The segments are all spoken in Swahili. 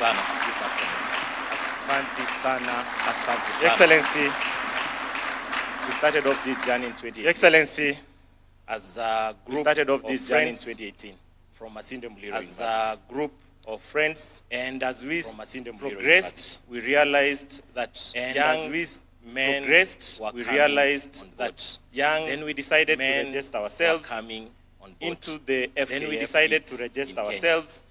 sana. Asante sana. Asante sana. Your Excellency, we started off this journey in 2018. Your Excellency, as a group, we started off this journey in 2018 from Masinde Muliro University. As a group of friends, and as we progressed, we realized that young men progressed. We realized that young. Then we decided to register ourselves coming into the FKF. Then we decided to register ourselves,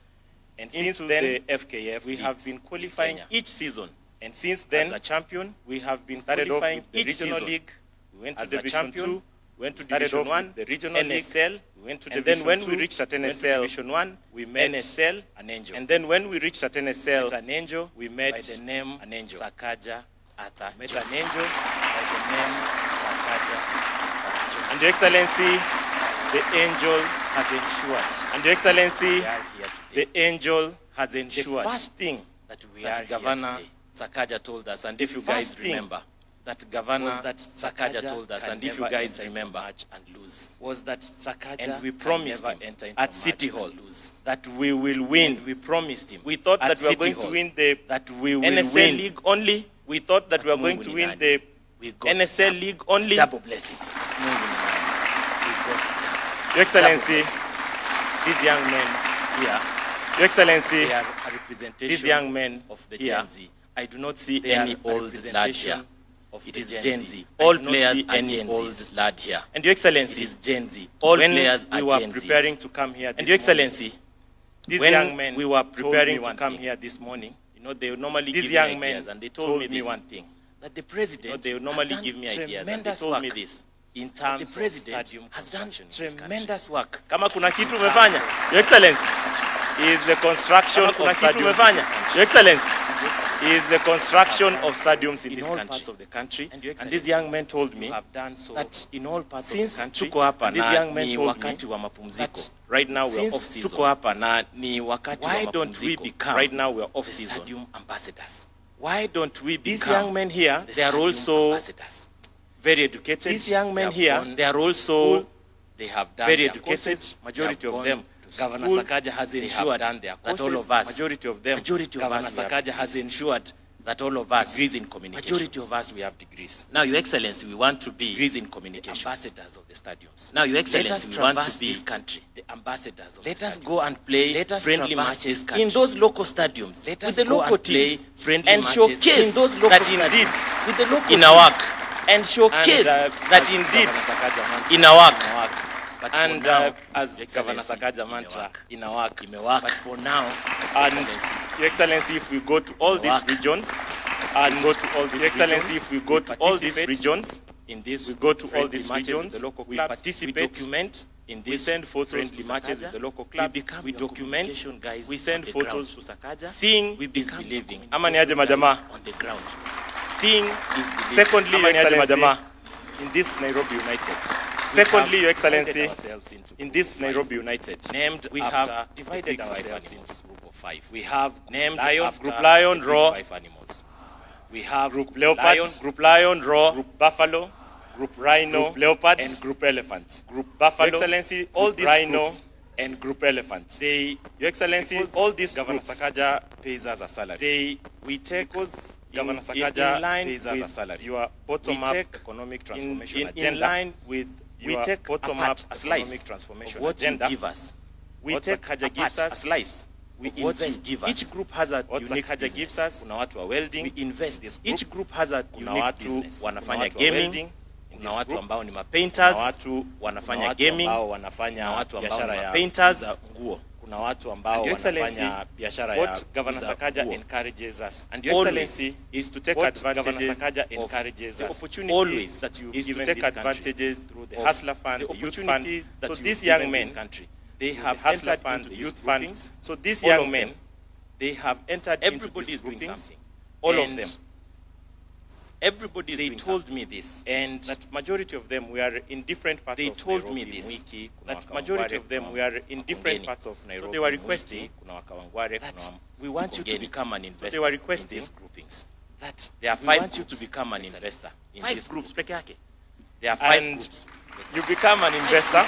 and since then the FKF we have been qualifying each season. And since then, as a champion, we have been started off with the regional league. We went to Division 2. Went to Division 1, the regional NSL, league. We went to and Division then when 2, we reached at NSL, Division 1, we met NSL, an angel. And then when we reached at NSL, an angel, we met by the name an angel. Sakaja Arthur. Met an angel by the name Sakaja. And Your Excellency, the angel has ensured. And Your Excellency, the angel has ensured. The first thing that we are Governor Sakaja told us, and if you guys remember, that Governor was that Sakaja told us, and if you guys remember, and lose, was that Sakaja, and we promised him at City Hall that we will win. We promised him. We thought that we were going to win the NSL League only. We thought that we were going to win the NSL League only. Double blessings. Your Excellency, these young men here, Your Excellency, they are a representation. These young men of the Gen Z. I do not see any old lad here. It is Gen Z. All players are Gen Z. Lad here. And Your Excellency, it is Gen Z. All players are Gen Z. We were preparing to come here. And Your Excellency, these young men, we were preparing to come here this morning. You know, they would normally give me ideas, and they told me one thing. That the president, they would normally give me ideas, and they told me this. In terms of stadium has done tremendous work. Kama kuna kitu umefanya, Your Excellency, is the construction of stadiums. Your Excellency, is the construction of stadiums in this country. Parts of the country. And these young men told me that in all parts of the country, these young men told me that right now we are off season. Why don't we become right now we are off season stadium ambassadors? Why don't we become these young men here? They are also ambassadors. Very educated. These young men here, they are also they have done very educated. Majority of them. Governor Sakaja has ensured that all of us, majority of Governor Sakaja has ensured that all of us degrees in communication. Majority of us we have degrees. Now, Your Excellency, we want to be degrees in communication. Ambassadors of the stadiums. Now, Your Excellency, we want to be this country, the ambassadors of let us go and play friendly matches in those local stadiums with the local teams and showcase in those local that indeed with the local in our work and showcase that indeed in our work. But and as Governor Sakaja mantra in our work, but for now, and Your Excellency, if we go to all these regions, and go to all these Your Excellency, if we go to all these regions, in this, we go to all these regions, the local clubs, we participate, we document in this, we send photos to Sakaja, with the local club, we document, guys, we send photos to Sakaja, seeing we is believing, amani aje majama on the ground, seeing is believing. Secondly, Your Excellency, in this Nairobi United. Secondly, Your Excellency, in this Nairobi United, named we have divided ourselves into group of 5. We have named Group Lion, Raw, 5 animals. We have Group Leopard, Group Lion, Raw, Group Buffalo, Group Rhino, Group Leopard, and Group Elephants. Group Buffalo, Your Excellency, all these Rhino and Group Elephants. They, Your Excellency, all these Governor Sakaja pays us a salary. We take Governor Sakaja pays us a salary. Your bottom-up economic transformation agenda. In line with we take bottom-up economic transformation what agenda. You give us. We take Sakaja gives us a slice. We invest. Give us. Each group has a unique Sakaja gives us. Kuna watu wa welding. We invest this group. Each group has a unique business. Wanafanya gaming. Kuna watu ambao ni mapainters. Kuna watu wanafanya gaming. Wanafanya watu ambao ni painters za nguo. Kuna watu ambao wanafanya biashara ya what Governor Sakaja encourages us. And Your Excellency is to take advantage Sakaja encourages us. The opportunity always that you is to take advantages through the Hustler Fund, the youth fund. So these young men, they have Hustler Fund, the youth fund. So these young men, they have entered into this grouping. All of them. Everybody they told me this, and that majority of them we are in different parts of Nairobi. They told me this, that majority of them we are in different parts of Nairobi. So they were requesting that we want you to become an investor. So they were requesting these groupings. That there are 5 groups you to become an investor in these groups. There are 5 groups. You become an investor,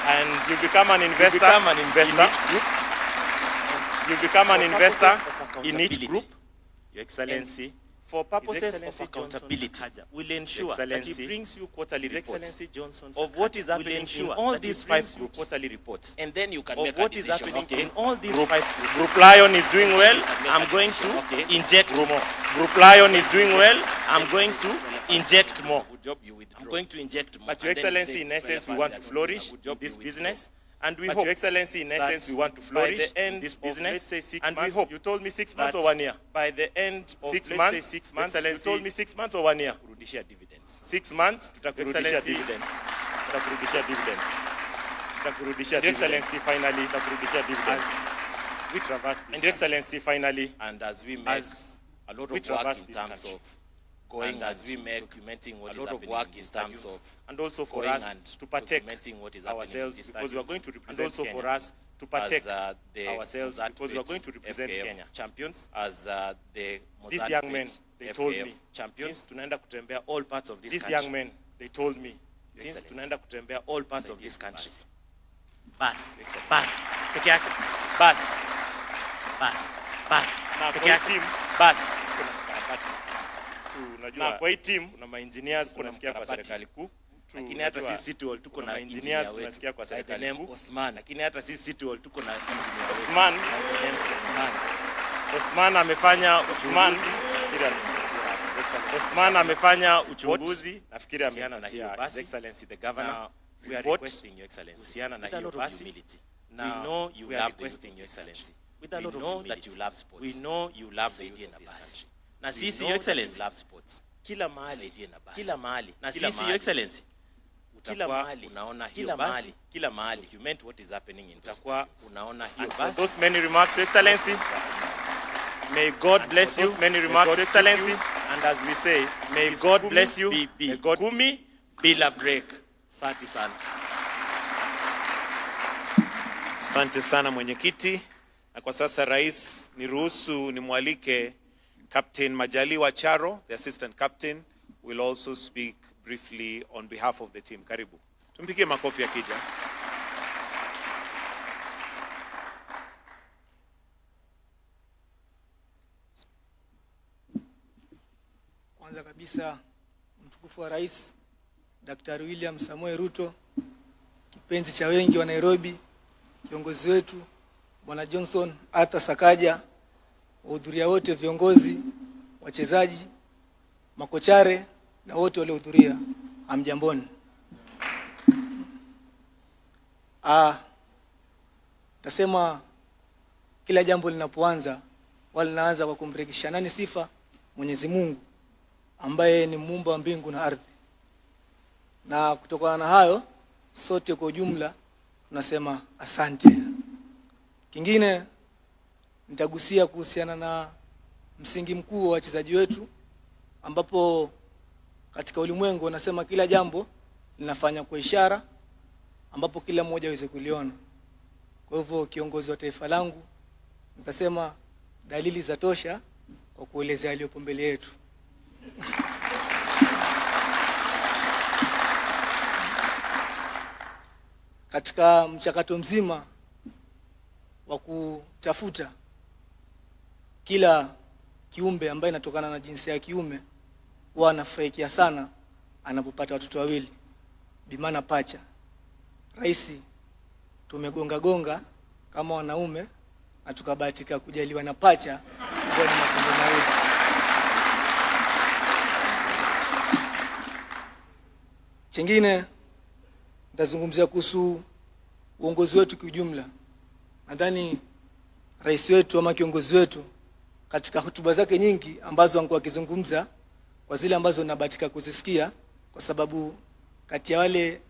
and you become an investor in each group. You become an investor in each group, Your Excellency. For purposes of accountability, will ensure that he brings you quarterly reports of what is happening in all these 5 groups. Quarterly reports. And then you can make what is happening in all these 5 groups. Group Lion is doing well, I'm going to inject more. Group Lion is doing well, I'm going to inject more. I'm going to inject more. But Your Excellency, in essence, we want to flourish this business. And we hope, Your Excellency, in essence, we want to flourish in this business. And we hope, you told me 6 months or 1 year. By the end of 6 months, 6 months, you told me 6 months or 1 year. 6 months, tutakurudisha dividends. Your Excellency, finally, tutakurudisha dividends. We traverse this. And Your Excellency, finally, and as we make a lot of work in terms of going, as we make documenting what is happening, a lot of work in terms of, and also for us to protect what is ourselves, because we are going to represent, and also Kenya, for us to protect ourselves, because we are going to represent Kenya champions as these young men. They told me champions tunaenda kutembea all parts of this country. These young men, they told me since tunaenda kutembea all parts of this country. Bas peke yake, bas na kwa team bas na kwa hii team kuna ma-engineers tunasikia kwa serikali kuu, lakini hata sisi tu tuko na engineers tunasikia kwa serikali kuu Osman, lakini hata sisi tu tuko na Osman amefanya uchunguzi, nafikiri ameana na hiyo basi. Excellency the Governor, we are requesting Your Excellency usiana na hiyo basi. We know you love requesting Your Excellency with a lot of humility that you love sports. We know you love the idea na basi. Na sisi Your Excellency love sports. Kila mahali. Na sisi Your Excellency kila mahali unaona hiyo basi, kila mahali document what is happening in utakuwa unaona hiyo basi. Those many remarks, Your Excellency. May God bless you. Many remarks, Your Excellency. And as we say, may God bless you. May God kumi bila break. Asante sana. Asante sana mwenyekiti. Na kwa sasa rais niruhusu nimwalike Captain Majaliwa Charo, the assistant captain, will also speak briefly on behalf of the team. Karibu. Tumpigie makofi akija. Kwanza kabisa, mtukufu wa Rais Daktari William Samoei Ruto, kipenzi cha wengi wa Nairobi, kiongozi wetu Bwana Johnson Arthur Sakaja, wahudhuria wote, viongozi, wachezaji, makochare na wote waliohudhuria, hamjamboni. Tasema kila jambo linapoanza wala linaanza kwa kumrejesha nani sifa? Mwenyezi Mungu ambaye ni muumba wa mbingu na ardhi. Na kutokana na hayo sote kwa ujumla tunasema asante. Kingine nitagusia kuhusiana na msingi mkuu wa wachezaji wetu, ambapo katika ulimwengu wanasema kila jambo linafanya kwa ishara ambapo kila mmoja aweze kuliona. Kwa hivyo kiongozi wa taifa langu nitasema dalili za tosha kwa kuelezea yaliyopo mbele yetu. Katika mchakato mzima wa kutafuta kila kiumbe ambaye anatokana na jinsia ya kiume, huwa anafurahikia sana anapopata watoto wawili, bimana pacha. Rais tumegonga kama wanaume na tukabahatika kujaliwa na pacha ambao ni makombo mawili. Chingine nitazungumzia kuhusu uongozi wetu kwa ujumla. Nadhani rais wetu ama kiongozi wetu katika hotuba zake nyingi ambazo angekuwa akizungumza, kwa zile ambazo nabahatika kuzisikia, kwa sababu kati ya wale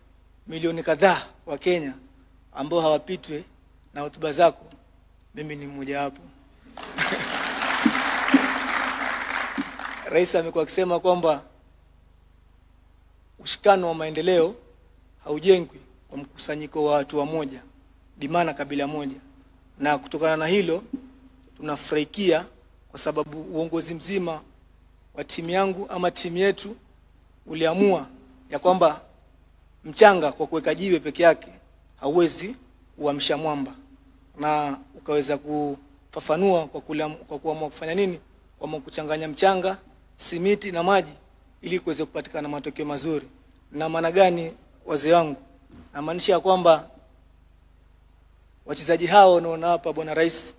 milioni kadhaa wa Kenya ambao hawapitwe na hotuba zako, mimi ni mmoja wapo. Rais amekuwa akisema kwamba ushikano wa maendeleo haujengwi kwa mkusanyiko wa watu wa moja, bimana kabila moja. Na kutokana na hilo tunafurahikia kwa sababu uongozi mzima wa timu yangu ama timu yetu uliamua ya kwamba mchanga kwa kuweka jiwe peke yake hauwezi kuamsha mwamba, na ukaweza fafanua kwa kuamua kufanya nini, kwa kuchanganya mchanga, simiti na maji ili kuweze kupatikana matokeo mazuri. Na maana gani wazee wangu? Na maanisha kwamba wachezaji hao unaona hapa bwana rais,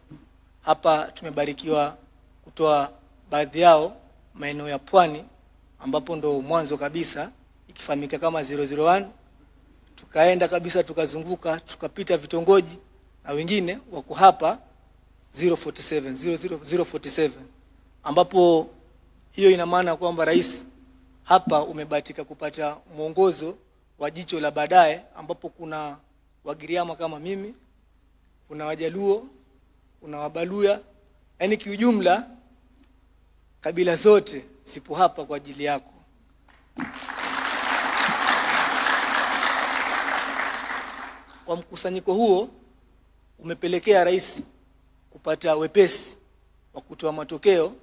hapa tumebarikiwa kutoa baadhi yao maeneo ya pwani ambapo ndo mwanzo kabisa ikifahamika kama 001, tukaenda kabisa tukazunguka tukapita vitongoji na wengine wako hapa 047 ambapo hiyo ina maana kwamba rais hapa umebahatika kupata mwongozo wa jicho la baadaye, ambapo kuna Wagiriama kama mimi, kuna Wajaluo, kuna Wabaluya, yani kiujumla kabila zote sipo hapa kwa ajili yako. Kwa mkusanyiko huo umepelekea rais kupata wepesi wa kutoa matokeo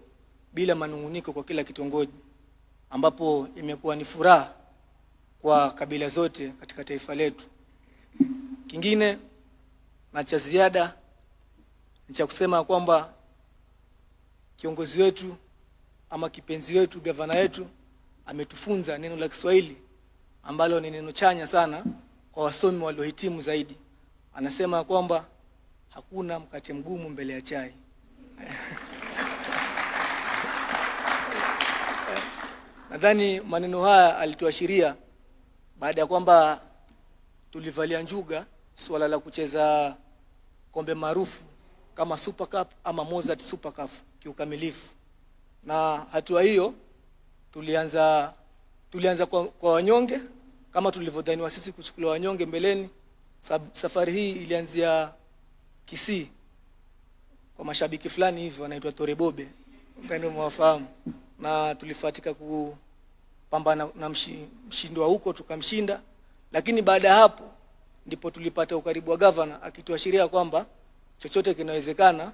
bila manunguniko kwa kila kitongoji, ambapo imekuwa ni furaha kwa kabila zote katika taifa letu. Kingine na cha ziada ni cha kusema kwamba kiongozi wetu ama kipenzi wetu, gavana wetu, ametufunza neno la Kiswahili ambalo ni neno chanya sana kwa wasomi waliohitimu zaidi. Anasema kwamba hakuna mkate mgumu mbele ya chai. Nadhani maneno haya alituashiria baada ya kwamba tulivalia njuga swala la kucheza kombe maarufu kama Super Cup ama Mozart Super Cup kiukamilifu. Na hatua hiyo tulianza kwa wanyonge kama tulivyodhaniwa sisi kuchukuliwa wanyonge mbeleni. Safari hii ilianzia Kisii kwa mashabiki fulani hivi wanaitwa Torebobe, ndio mwafahamu, na tulifatika kupambana na mshindwa huko tukamshinda. Lakini baada ya hapo ndipo tulipata ukaribu wa gavana akituashiria kwamba chochote kinawezekana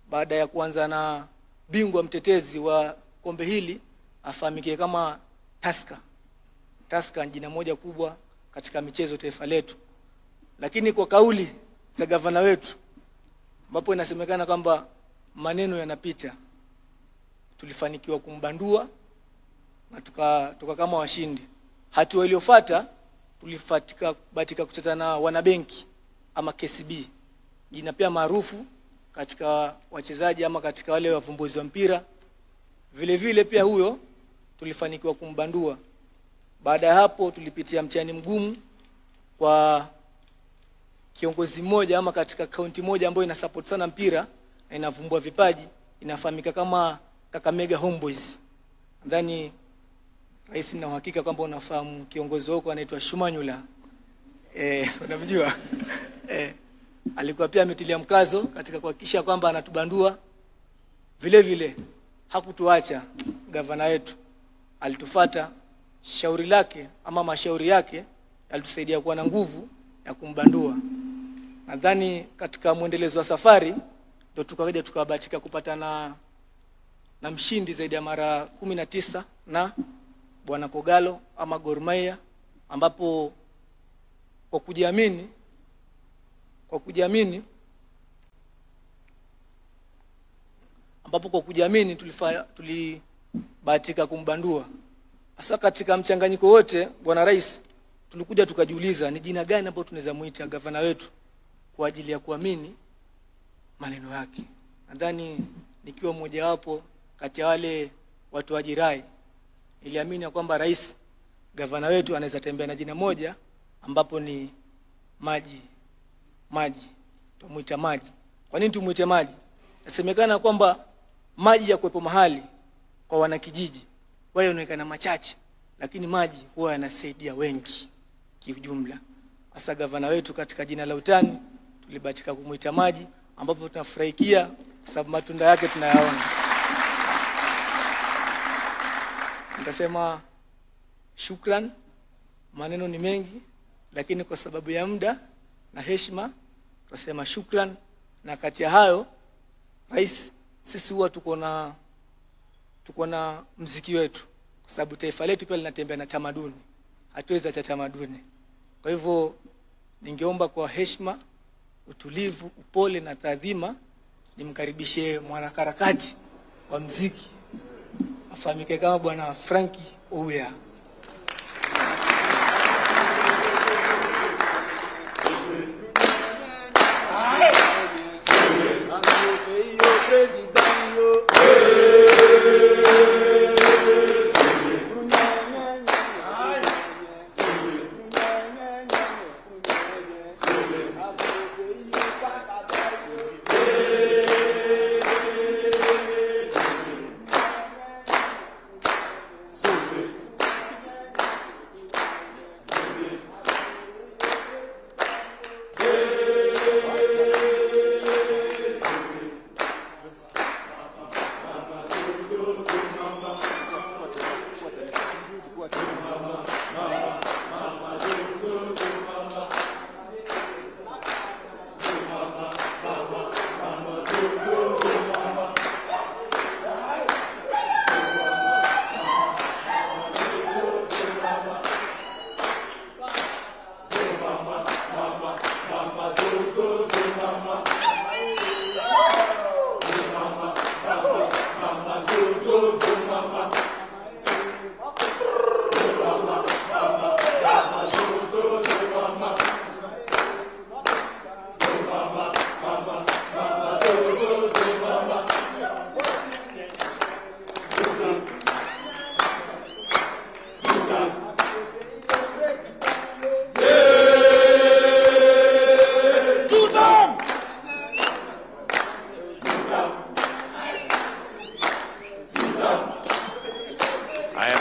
baada ya kuanza na bingwa mtetezi wa kombe hili afahamike kama Tusker, jina moja kubwa katika michezo taifa letu. Lakini kwa kauli za gavana wetu ambapo inasemekana kwamba maneno yanapita, tulifanikiwa kumbandua na tuka kama washindi. Hatua iliyofuata tulibahatika kucheza na wanabenki ama KCB, jina pia maarufu katika wachezaji ama katika wale wavumbuzi wa mpira. Vile vile pia huyo tulifanikiwa kumbandua. Baada ya hapo tulipitia mtihani mgumu kwa kiongozi mmoja ama katika kaunti moja ambayo ina support sana mpira na inavumbua vipaji, inafahamika kama Kakamega Homeboys. Nadhani rais na uhakika kwamba unafahamu kiongozi wako anaitwa Shumanyula. Unamjua? Alikuwa pia ametilia mkazo katika kuhakikisha kwamba anatubandua. Vile vile hakutuacha gavana wetu, alitufuata. Shauri lake ama mashauri yake yalitusaidia kuwa na nguvu ya kumbandua. Nadhani katika muendelezo wa safari ndio tukaja tukabahatika kupata na mshindi zaidi ya mara 19 na Bwana Kogalo ama Gor Mahia, ambapo kwa kujiamini tulibahatika kumbandua. Hasa katika mchanganyiko wote bwana rais tulikuja tukajiuliza ni jina gani ambalo tunaweza muita gavana wetu kwa ajili ya kuamini maneno yake. Nadhani nikiwa mmoja wapo kati ya wale watu wa jirai, niliamini kwamba rais gavana wetu anaweza tembea na jina moja ambapo ni maji. Tumuita maji. Kwa nini tumuite maji? Nasemekana kwamba maji ya kuwepo mahali kwa wanakijiji wao yanaonekana machache, lakini maji huwa yanasaidia wengi kiujumla. Hasa gavana wetu katika jina la utani tulibahatika kumuita maji, ambapo tunafurahikia kwa sababu matunda yake tunayaona. Nitasema shukran, maneno ni mengi, lakini kwa sababu ya muda na heshima tutasema shukran. Na kati ya hayo rais, sisi huwa tuko na muziki wetu kwa sababu taifa letu pia linatembea na tamaduni, hatuwezi acha tamaduni. Kwa hivyo ningeomba kwa heshima, utulivu, upole na taadhima nimkaribishe mwanaharakati wa muziki afahamike kama Bwana Frankie Ouya.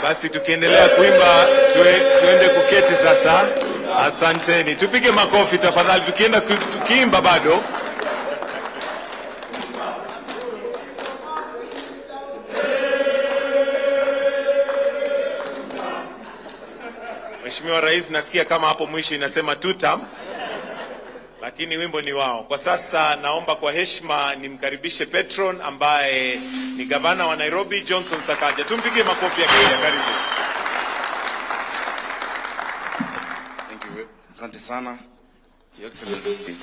Basi tukiendelea kuimba tuende kuketi sasa. Asanteni. Tupige makofi tafadhali tukiimba bado. Mheshimiwa Rais, nasikia kama hapo mwisho inasema tutam, lakini wimbo ni wao. Kwa sasa naomba kwa heshima nimkaribishe Petron ambaye ni gavana wa Nairobi, Johnson Sakaja. Tumpige makofi yake. Karibu. Thank you. Asante sana. Your Excellency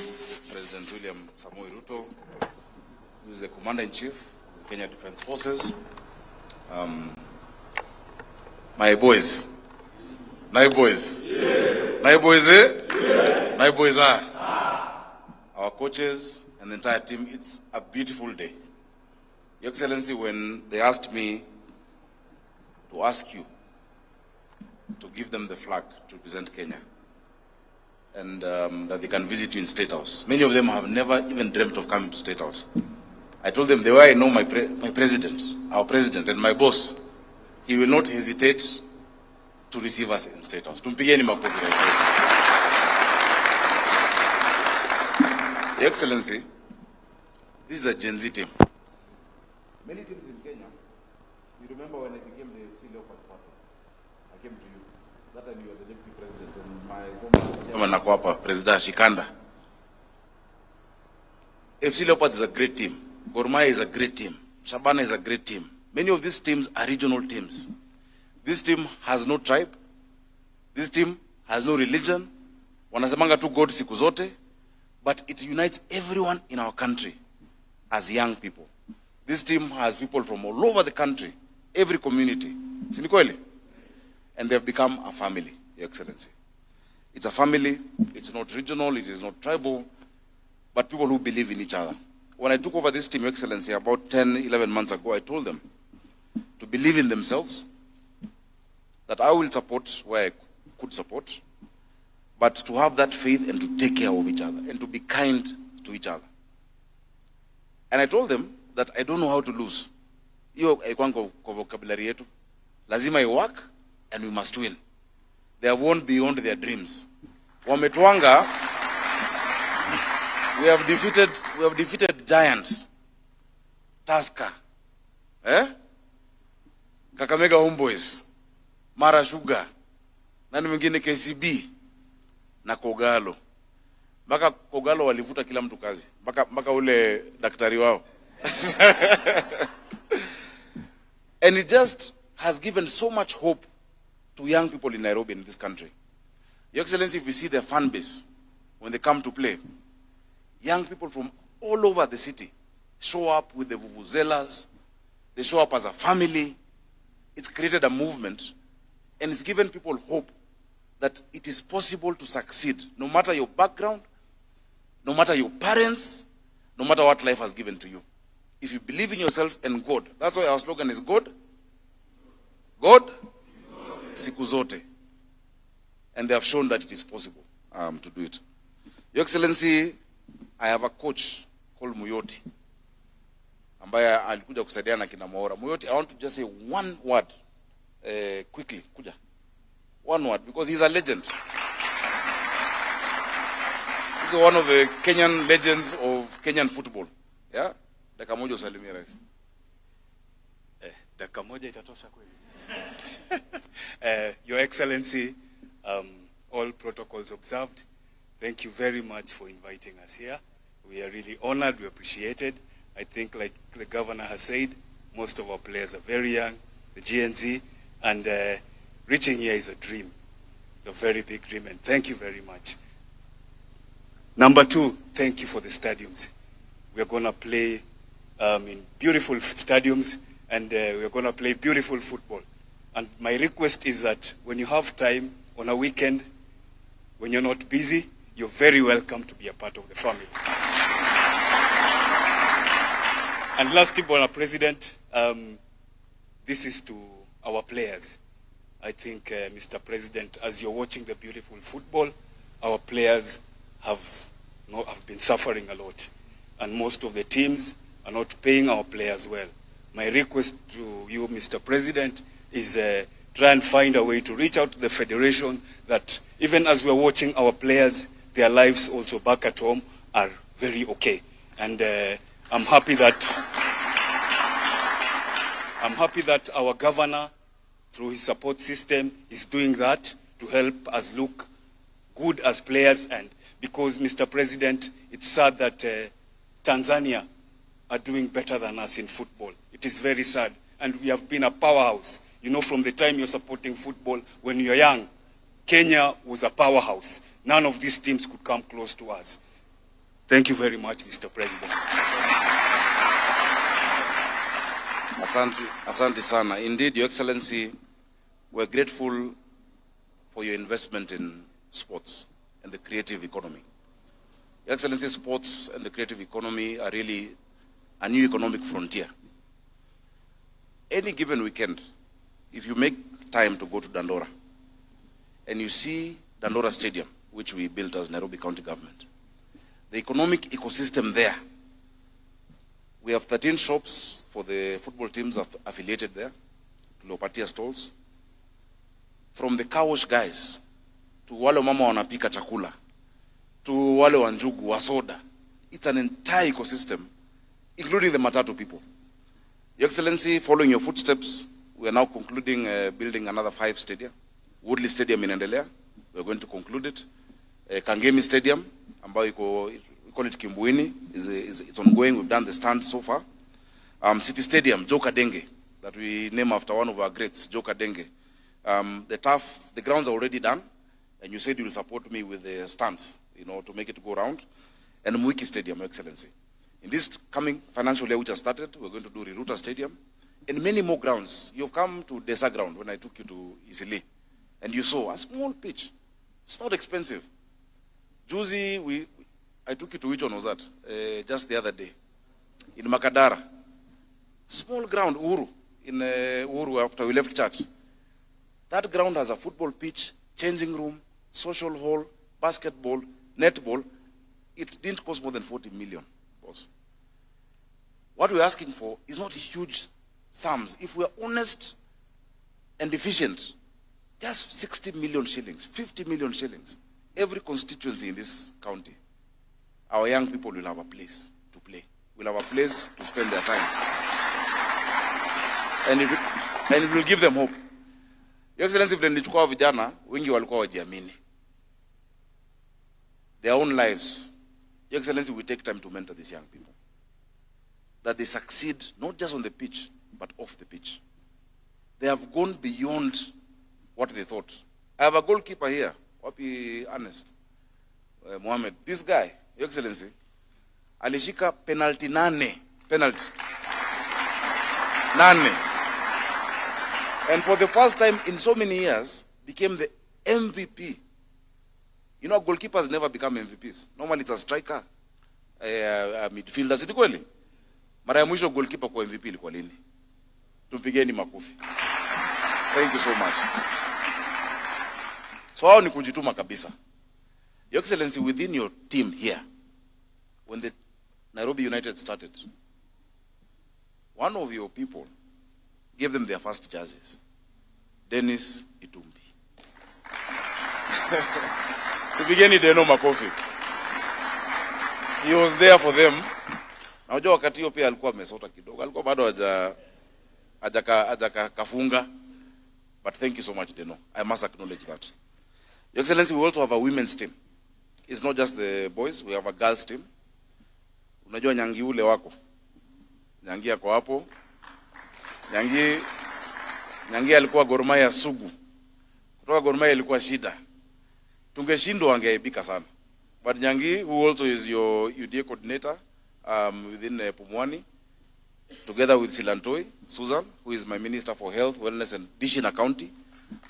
President William Samoei Ruto, who is the Commander-in-Chief of Kenya Defence Forces. My boys. My boys. Yes. My boys, eh? Yes. My boys are. Our coaches and the entire team, it's a beautiful day. Your Excellency, when they asked me to ask you to give them the flag to represent Kenya and that they can visit you in State House, many of them have never even dreamt of coming to State House. I told them the way I know my president, our president and my boss, he will not hesitate to receive us in State House. Tumpigeni makofi. Your Excellency, this is a Gen Z team. Many teams in Kenya, you remember when I became the FC Leopards partner, I came to you. That time you were the deputy president and my former chairman Nakwapa, President Shikanda. FC Leopards is a great team. Gor Mahia is a great team. Shabana is a great team. Many of these teams are regional teams. This team has no tribe. This team has no religion. Wanasemanga tu God siku zote. But it unites everyone in our country as young people. This team has people from all over the country, every community. Sinikweli? And they have become a family, Your Excellency. It's a family, it's not regional, it is not tribal, but people who believe in each other. When I took over this team, Your Excellency, about 10, 11 months ago, I told them to believe in themselves, that I will support where I could support, but to have that faith and to take care of each other and to be kind to each other. And I told them that I don't know how to lose. Hiyo haikuwa kwa vocabulary yetu. Lazima you work and we must win. They have won beyond their dreams. Wametuanga, we have defeated giants. Tusker, Kakamega Homeboys, Mara Sugar, nani mwingine KCB, na Kogalo. Mpaka Kogalo walivuta kila mtu kazi. Mpaka ule daktari wao. And it just has given so much hope to young people in Nairobi, in this country. Your Excellency, if you see their fan base, when they come to play, young people from all over the city, show up with the vuvuzelas, they show up as a family. It's created a movement, and it's given people hope that it is possible to succeed, no matter your background, no matter your parents, no matter what life has given to you. If you believe in yourself and God, that's why our slogan is God, siku zote. And they have shown that it is possible to do it. Your Excellency, I have a coach called Muyoti, ambaye alikuja kusaidia na kina Maora. Muyoti, I want to just say one word quickly. Kuja. One word, because he's a legend. He's one of the Kenyan legends of Kenyan football. Yeah? Dakika moja usalimie rais. Dakika moja itatosha kweli. Your Excellency, all protocols observed, thank you very much for inviting us here. We are really honored, we appreciate it. I think, like the governor has said, most of our players are very young, the GNZ, and reaching here is a dream, a very big dream, and thank you very much. Number two, thank you for the stadiums. We are going to play in beautiful stadiums, and we are going to play beautiful football. And my request is that when you have time on a weekend, when you're not busy, you're very welcome to be a part of the family. And lastly, Mr. President, this is to our players. I think, Mr. President, as you're watching the beautiful football, our players have been suffering a lot. And most of the teams are not paying our players well. My request to you, Mr. President, is try and find a way to reach out to the federation that even as we're watching our players, their lives also back at home are very okay. And I'm happy that our governor, through his support system, is doing that to help us look good as players. And because, Mr. President, it's sad that Tanzania are doing better than us in football. It is very sad. And we have been a powerhouse. You know, from the time you're supporting football, when you're young, Kenya was a powerhouse. None of these teams could come close to us. Thank you very much, Mr. President. Asante sana. Indeed, Your Excellency, we're grateful for your investment in sports and the creative economy. Your Excellency, sports and the creative economy are really a new economic frontier. Any given weekend, if you make time to go to Dandora, and you see Dandora Stadium, which we built as Nairobi County Government, the economic ecosystem there, we have 13 shops for the football teams affiliated there, tuliopatia stalls. From the car wash guys, to wale mama wanapika chakula, to wale wanjugu, wa soda. It's an entire ecosystem, including the matatu people. Your Excellency, following your footsteps, we are now concluding building another 5 stadia. Woodley Stadium in Endelea, we're going to conclude it. Kangemi Stadium, ambayo we call it Kimbuini, it's ongoing. We've done the stand so far. City Stadium, Joka Denge, that we name after one of our greats, Joka Denge. The grounds are already done, and you said you will support me with the stands, to make it go round. And Mwiki Stadium, Your Excellency. In this coming financial year which has started, we're going to do Riruta Stadium and many more grounds. You've come to Desa Ground when I took you to Isili, and you saw a small pitch. It's not expensive. Juzi, I took you to which one was that? Just the other day. In Makadara. Small ground, Uhuru. In Uhuru after we left church. That ground has a football pitch, changing room, social hall, basketball, netball. It didn't cost more than 40 million, boss. What we're asking for is not huge sums. If we're honest and efficient, just 60 million shillings, 50 million shillings. Every constituency in this county, our young people will have a place to play. Will have a place to spend their time. And it will give them hope. Your Excellency, vile nilichukua vijana, wengi walikuwa wajiamini. Their own lives. Your Excellency, we take time to mentor these young people. That they succeed, not just on the pitch, but off the pitch. They have gone beyond what they thought. I have a goalkeeper here, Wapi Honest, Mohammed. This guy, Your Excellency, alishika penalty 9 penalty. Nane. And for the first time in so many years, became the MVP. You know, goalkeepers never become MVPs. Normally it's a striker, a midfielder. Si kweli? Mara ya mwisho goalkeeper kwa MVP ilikuwa lini? Tumpigeni makofi. Thank you so much. So hao ni kujituma kabisa. Your Excellency, within your team here, when the Nairobi United started, one of your people gave them their first jerseys. Dennis Itumbi. Tupigeni Deno makofi. He was there for them. Na unajua wakati hiyo pia alikuwa amesota kidogo. Alikuwa bado haja kafunga. But thank you so much, Deno. I must acknowledge that. Your Excellency, we also have a women's team. It's not just the boys, we have a girls team. Unajua Nyangi ule wako. Nyangi yako hapo. Nyangi alikuwa Gor Mahia sugu. Kutoka Gor Mahia ilikuwa shida. Tungeshindwa wangeaibika sana. But Nyangi, who also is your UDA coordinator within Pumwani, together with Silantoi, Susan, who is my Minister for Health, Wellness and Dishina County.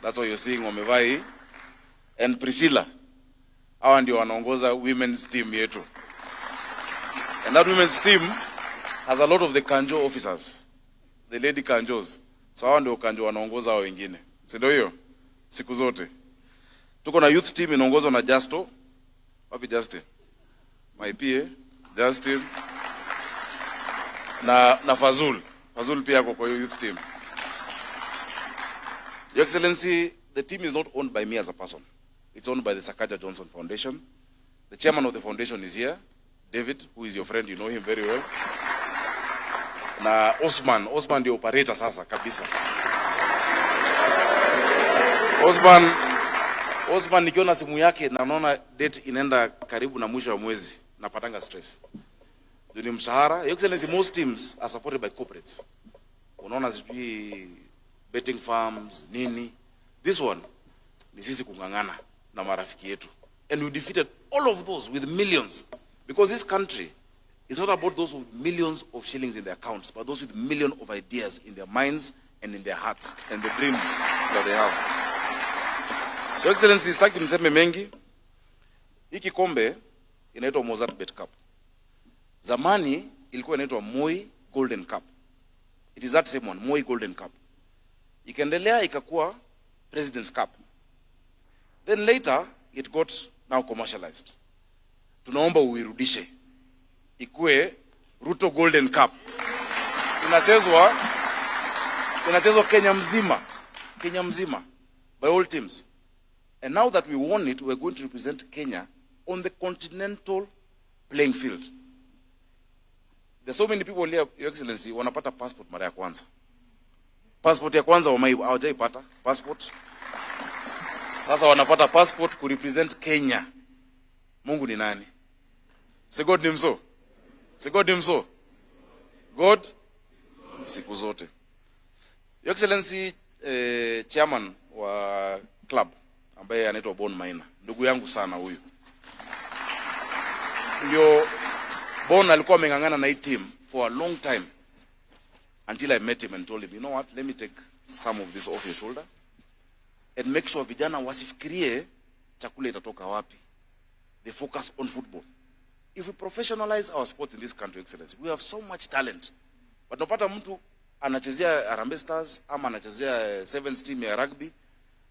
That's why you're seeing Omevai. And Priscilla, hawa ndio wanaongoza women's team yetu. And that women's team has a lot of the Kanjo officers, the lady Kanjos. So hawa ndio Kanjo wanaongoza hao wengine. Si ndio hiyo? Siku zote. Tuko na youth team inaongozwa na Justo. Wapi Justin? My PA, Justin. Na Fazul. Fazul pia kwa youth team. Your Excellency, the team is not owned by me as a person. It's owned by the Sakaja Johnson Foundation. The chairman of the foundation is here, David, who is your friend, you know him very well. Na Osman the operator sasa kabisa. Osman nikiona simu yake na naona date inaenda karibu na mwisho wa mwezi, napatanga stress. Ni mshahara. Your Excellency, most teams are supported by corporates. Unaona sijui betting farms, nini. This one ni sisi kungangana na marafiki yetu. And we defeated all of those with millions. Because this country is not about those with millions of shillings in their accounts, but those with millions of ideas in their minds and in their hearts and the dreams that they have. So Excellency, sitaki niseme mengi. Hii kikombe inaitwa Mozart Bet Cup. Zamani ilikuwa inaitwa Moi Golden Cup. It is that same one, Moi Golden Cup. Ikaendelea ikakuwa President's Cup. Then later it got now commercialized. Tunaomba uirudishe. Ikue Ruto Golden Cup. Inachezwa Kenya mzima by all teams. And now that we won it, we're going to represent Kenya on the continental playing field. There's so many people here, Your Excellency, wanapata passport mara ya kwanza. Passport ya kwanza hawajaipata passport. Sasa wanapata passport ku represent Kenya. Mungu ni nani? Si God ni mso? Si God ni mso? God siku zote. Your Excellency, chairman wa club ambaye anaitwa Bon Maina. Ndugu yangu sana huyu. Ndio Bon alikuwa amengangana na hii team for a long time until I met him and told him, you know what, let me take some of this off your shoulder and make sure vijana wasifikirie chakula itatoka wapi. They focus on football. If we professionalize our sports in this country, Excellency, we have so much talent. But napata mtu anachezea Harambee Stars ama anachezea sevens team ya rugby,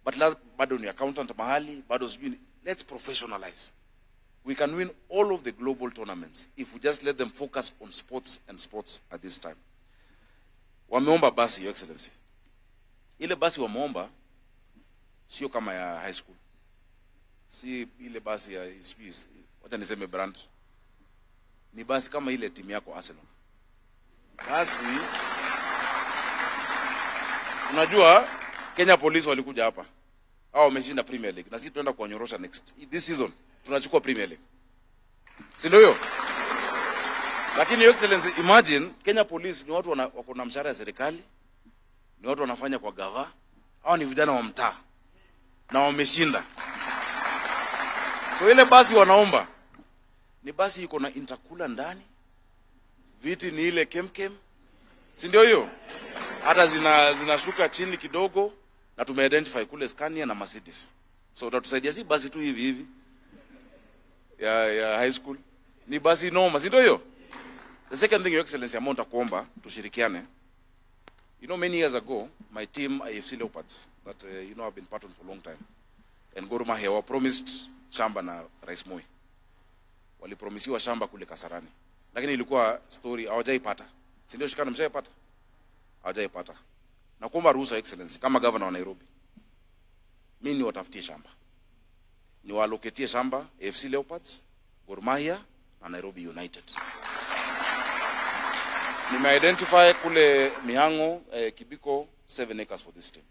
but bado ni accountant mahali, bado sijui. Let's professionalize. We can win all of the global tournaments if we just let them focus on sports and sports at this time. Wameomba basi, Your Excellency. Ile basi wameomba sio kama ya high school. Si ile basi ya Swiss. Wacha niseme brand. Ni basi kama ile timu yako Arsenal. Basi unajua Kenya Police walikuja hapa. Hao wameshinda Premier League na sisi tunaenda kuonyorosha this season. Tunachukua Premier League. Si ndio hiyo? Lakini Your Excellency, imagine Kenya Police ni watu wako na mshahara ya serikali. Ni watu wanafanya kwa gava. Hao ni vijana wa mtaa. Na wameshinda. So ile basi wanaomba ni basi iko na intercooler ndani, viti ni ile kemkem, si ndio hiyo? Hata zinashuka chini kidogo, na tumeidentify kule Scania na Mercedes. So utatusaidia si basi tu hivi ya high school, ni basi noma, si ndio hiyo? The second thing, Your Excellency, amount kuomba tushirikiane. You know, many years ago, my team, AFC Leopards, that you know I've been part of for a long time, and Gor Mahia were promised shamba na Rais Moi. Walipromisiwa shamba kule Kasarani, lakini ilikuwa story hawajaipata. Si ndio? Shikana, mshaipata? Hawajaipata. Na kuomba ruhusa, Excellency, kama governor wa Nairobi, mimi niwatafutie shamba, niwaloketie shamba AFC Leopards, Gor Mahia na Nairobi United. Nime-identify kule Mihango, Kibiko, 7 acres for this team.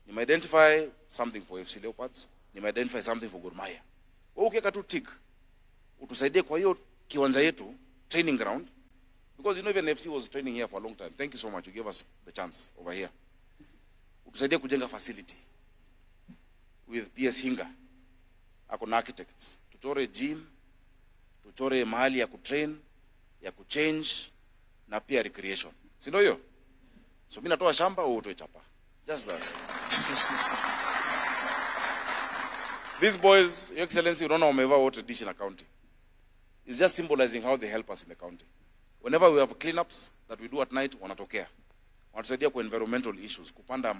Nime-identify something for AFC Leopards. Nime-identify something for Gor Mahia. Wewe ukiweka tu tick, utusaidie kwa hiyo kiwanja yetu, training ground. Because you know even AFC was training here for a long time. Thank you so much. You gave us the chance over here. Utusaidie kujenga facility with PS Hinga. Ako na architects. Tuchore gym, tuchore mahali ya kutrain, ya kuchange, na pia recreation. Si ndio hiyo? So mimi natoa shamba au utoe chapa. Just that. These boys, Your Excellency, unaona wamevaa wote dish in a county. It's just symbolizing how they help us in the county. Whenever we have cleanups that we do at night, wanatokea. Wanatusaidia kwa environmental issues, kupanda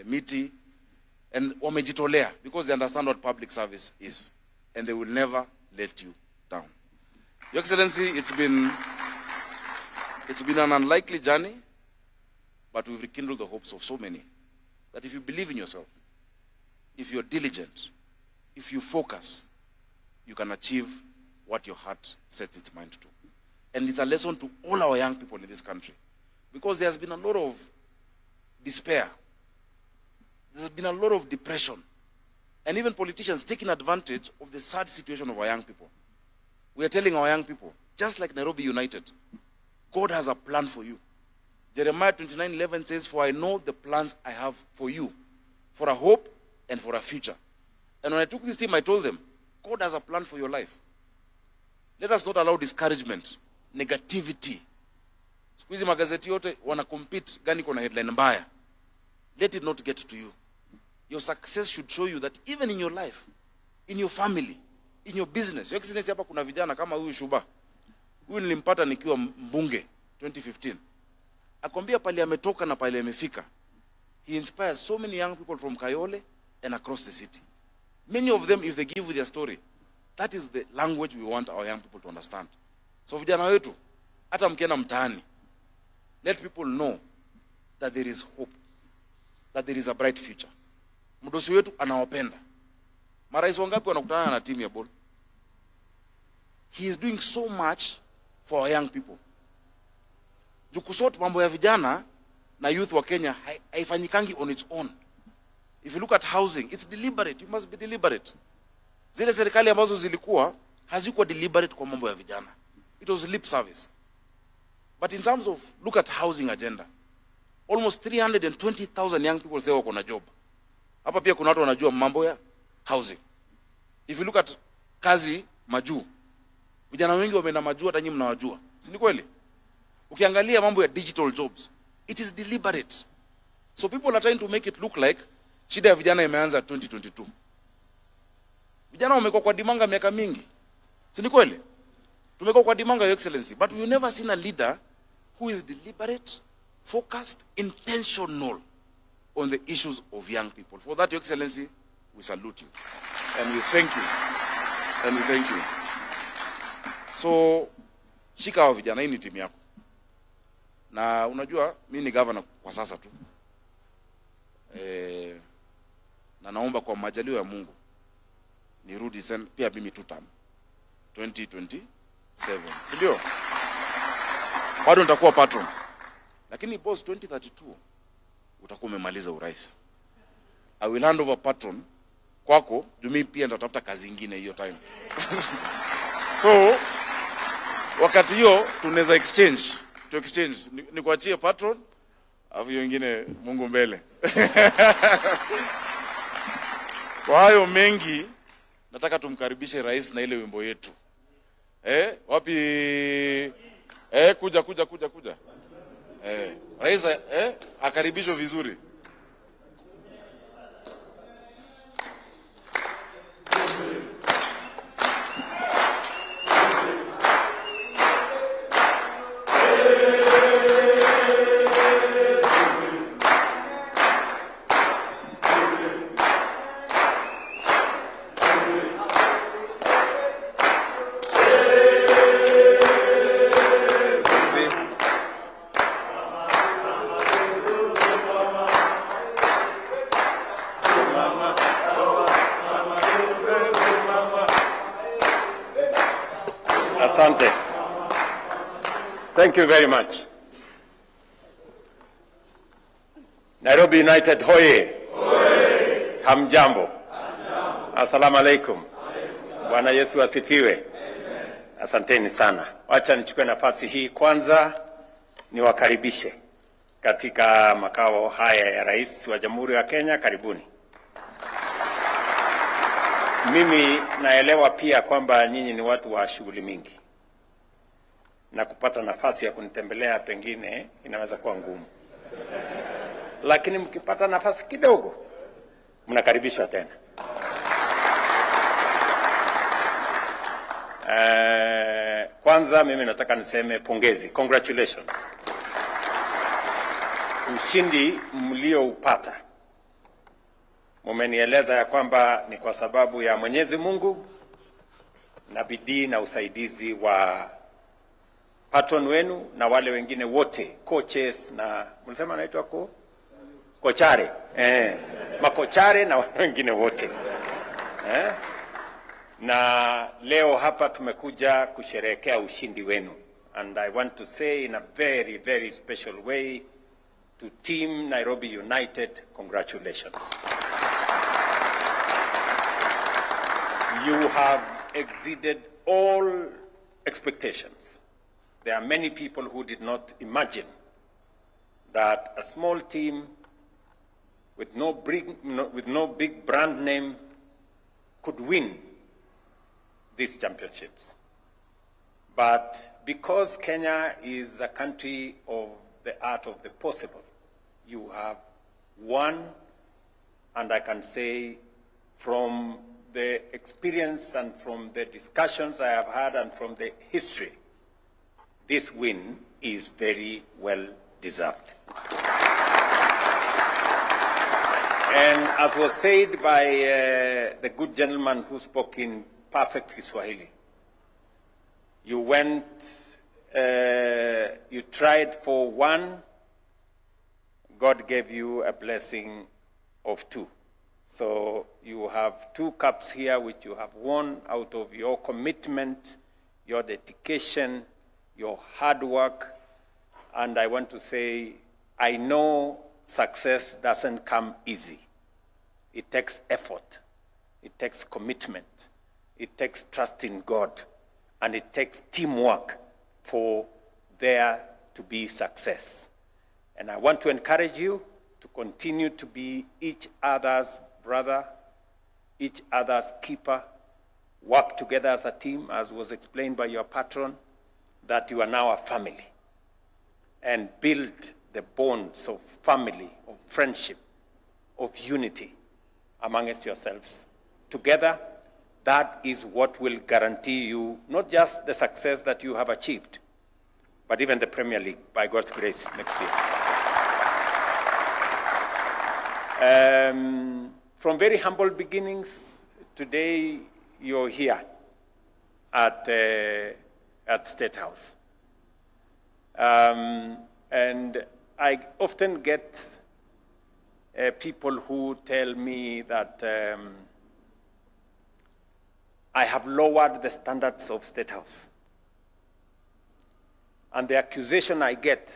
miti, and wamejitolea because they understand what public service is, and they will never let you down. Your Excellency, it's been an unlikely journey, but we've rekindled the hopes of so many that if you believe in yourself, if you're diligent, if you focus, you can achieve what your heart sets its mind to. And it's a lesson to all our young people in this country, because there's been a lot of despair. There's been a lot of depression, and even politicians taking advantage of the sad situation of our young people. We are telling our young people, just like Nairobi United, God has a plan for you. Jeremiah 29:11 says, "For I know the plans I have for you, for a hope and for a future." And when I took this team, I told them, God has a plan for your life. Let us not allow discouragement, negativity. Siku hizi magazeti yote wana compete gani kuna headline mbaya. Let it not get to you. Your success should show you that even in your life, in your family, in your business. Your Excellency, hapa kuna vijana kama huyu Shuba. Huyu nilimpata nikiwa mbunge 2015. Akwambia pale ametoka na pale amefika. He inspires so many young people from Kayole and across the city. Many of them, if they give you their story, that is the language we want our young people to understand. So vijana wetu, hata mkienda mtaani, let people know that there is hope, that there is a bright future. Mdosi wetu anawapenda. Marais wangapi wanakutana na timu ya ball? He is doing so much for our young people. Jukusot mambo ya vijana na youth wa Kenya haifanyikangi on its own. If you look at housing, it's deliberate. You must be deliberate. Zile serikali ambazo zilikuwa hazikuwa deliberate kwa mambo ya vijana. It was lip service. But in terms of, look at housing agenda. Almost 320,000 young people say wako na job. Hapa pia kuna watu wanajua mambo ya housing. If you look at kazi majuu, vijana wengi wameenda majuu, hata nyinyi mnawajua. Si ni kweli? Ukiangalia mambo ya digital jobs, it is deliberate. So people are trying to make it look like shida ya vijana imeanza 2022. Vijana wamekuwa kwa dimanga miaka mingi. Si ni kweli? Tumekuwa kwa dimanga, Your Excellency, but we've never seen a leader who is deliberate, focused, intentional on the issues of young people. For that, Your Excellency, we salute you. And we thank you. And we thank you. So, shika hao vijana, hii ni timu yako. Na unajua, mimi ni governor kwa sasa tu. Na naomba kwa majaliwa ya Mungu, nirudi pia mimi tutam 2027. Si ndio? Bado nitakuwa patron. Lakini boss, 2032 utakuwa umemaliza urais. I will hand over patron kwako, mimi pia nitatafuta kazi nyingine hiyo time. So wakati hiyo tunaweza exchange, nikuachie patron, afu wengine Mungu mbele. Kwa hayo mengi nataka tumkaribishe rais na ile wimbo yetu. Wapi Kuja. Rais akaribishwe vizuri. Asante. Thank you very much. Nairobi United hoye. Hoye. Hamjambo. Assalamu alaikum. Bwana Yesu asifiwe. Asanteni sana. Wacha nichukue nafasi hii kwanza niwakaribishe katika makao haya ya Rais wa Jamhuri ya Kenya. Karibuni. Mimi naelewa pia kwamba nyinyi ni watu wa shughuli mingi, na kupata nafasi ya kunitembelea pengine inaweza kuwa ngumu, lakini mkipata nafasi kidogo mnakaribishwa tena. Kwanza mimi nataka niseme pongezi, congratulations. Ushindi mlioupata mumenieleza ya kwamba ni kwa sababu ya Mwenyezi Mungu na bidii na usaidizi wa patron wenu na wale wengine wote, coaches na mlisema anaitwa kochare, makochare na wale wengine wote. Na leo hapa tumekuja kusherehekea ushindi wenu, and I want to say in a very, very special way to Team Nairobi United, congratulations. You have exceeded all expectations. There are many people who did not imagine that a small team with no big brand name could win these championships. But because Kenya is a country of the art of the possible, you have won, and I can say from the experience and from the discussions I have had and from the history, this win is very well deserved. And as was said by the good gentleman who spoke in perfect Kiswahili, you went, you tried for one, God gave you a blessing of two. So you have 2 cups here which you have won out of your commitment, your dedication, your hard work. And I want to say, I know success doesn't come easy. It takes effort. It takes commitment. It takes trust in God. And it takes teamwork for there to be success. And I want to encourage you to continue to be each other's brother, each other's keeper, work together as a team, as was explained by your patron, that you are now a family, and build the bonds of family, of friendship, of unity amongst yourselves. Together, that is what will guarantee you not just the success that you have achieved, but even the Premier League, by God's grace, next year. From very humble beginnings, today you're here at State House. And I often get people who tell me that I have lowered the standards of State House. And the accusation I get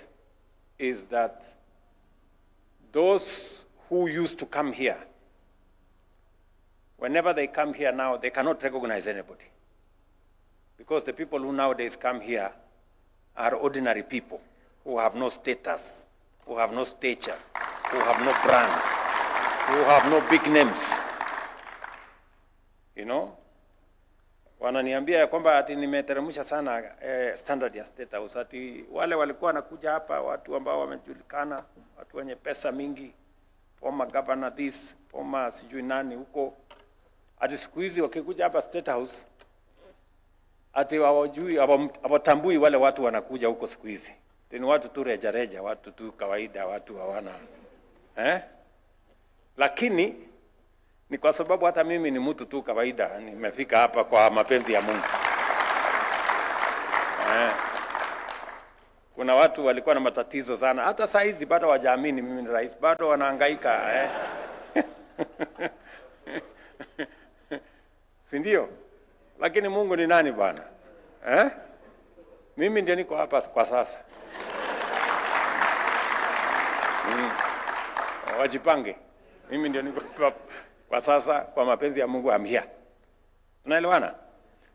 is that those who used to come here, whenever they come here now, they cannot recognize anybody. Because the people who nowadays come here are ordinary people who have no status, who have no stature, who have no brand, who have no big names. You know? wananiambia ya kwamba ati nimeteremsha sana standard ya State House. Ati wale walikuwa wanakuja hapa watu ambao wamejulikana, watu wenye pesa mingi, former governor this, former sijui nani huko. Ati siku hizi wakikuja hapa State House, ati hawajui, hawatambui wale watu wanakuja huko siku hizi. Ni watu tu reja, watu tu kawaida, watu hawana. Lakini ni kwa sababu hata mimi ni mtu tu kawaida, nimefika hapa kwa mapenzi ya Mungu. Kuna watu walikuwa na matatizo sana, hata saa hizi bado hawajaamini mimi ni rais, bado wanahangaika. Si ndio? Lakini Mungu ni nani bwana? Mimi ndio niko hapa kwa sasa. Wajipange. Mimi ndio niko hapa kwa sasa kwa mapenzi ya Mungu amhia. Unaelewana?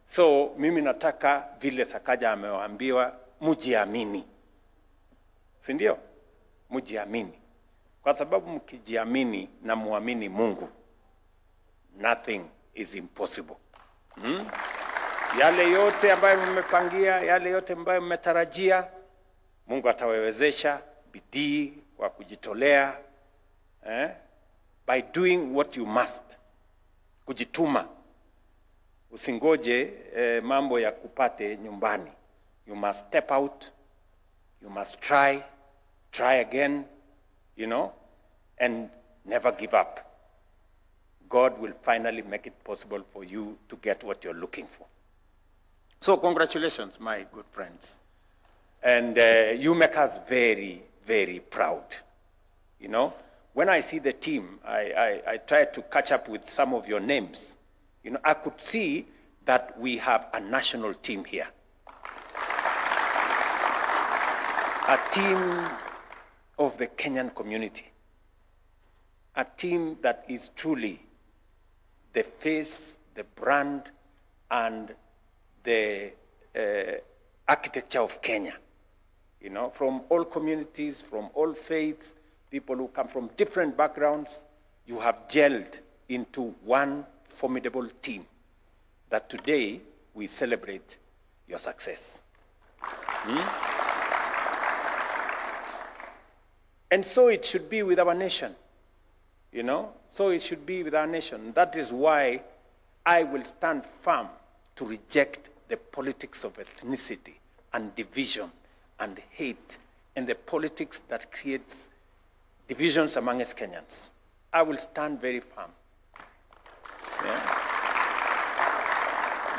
So mimi nataka vile Sakaja amewaambiwa mujiamini. Si ndio? Mujiamini. Kwa sababu mkijiamini na muamini Mungu, nothing is impossible. Yale yote ambayo mmepangia, yale yote ambayo mmetarajia, Mungu atawawezesha. Bidii kwa kujitolea, by doing what you must. Kujituma. Usingoje mambo ya kupate nyumbani. You must step out. You must try again, and never give up. God will finally make it possible for you to get what you're looking for. So congratulations, my good friends. And you make us very, very proud. When I see the team, I try to catch up with some of your names. I could see that we have a national team here. A team of the Kenyan community. A team that is truly the face, the brand, and the architecture of Kenya. From all communities, from all faiths, people who come from different backgrounds, you have gelled into one formidable team that today we celebrate your success. And so it should be with our nation, So it should be with our nation. That is why I will stand firm to reject the politics of ethnicity and division and hate and the politics that creates divisions among us Kenyans. I will stand very firm.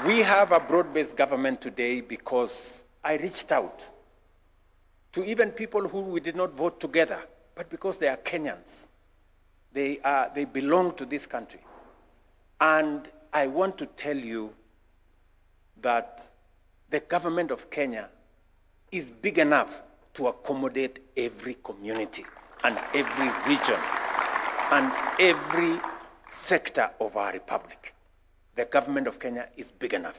We have a broad-based government today because I reached out to even people who we did not vote together, but because they are Kenyans. They belong to this country. And I want to tell you that the government of Kenya is big enough to accommodate every community and every region and every sector of our republic. The government of Kenya is big enough.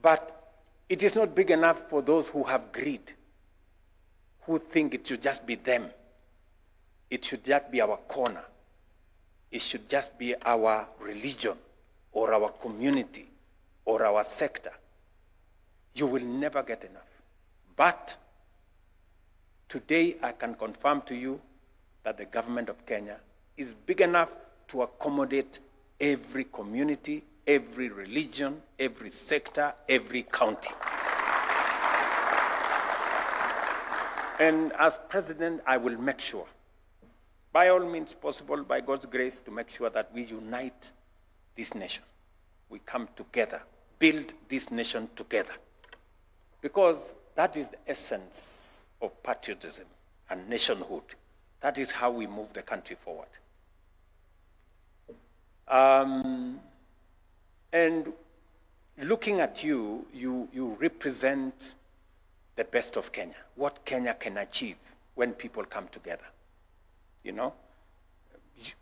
But it is not big enough for those who have greed, who think it should just be them. It should just be our corner. It should just be our religion or our community or our sector. You will never get enough. But today I can confirm to you that the government of Kenya is big enough to accommodate every community, every religion, every sector, every county. And as president, I will make sure, by all means possible, by God's grace, to make sure that we unite this nation. We come together, build this nation together. Because that is the essence of patriotism and nationhood. That is how we move the country forward. And looking at you, you represent the best of Kenya, what Kenya can achieve when people come together.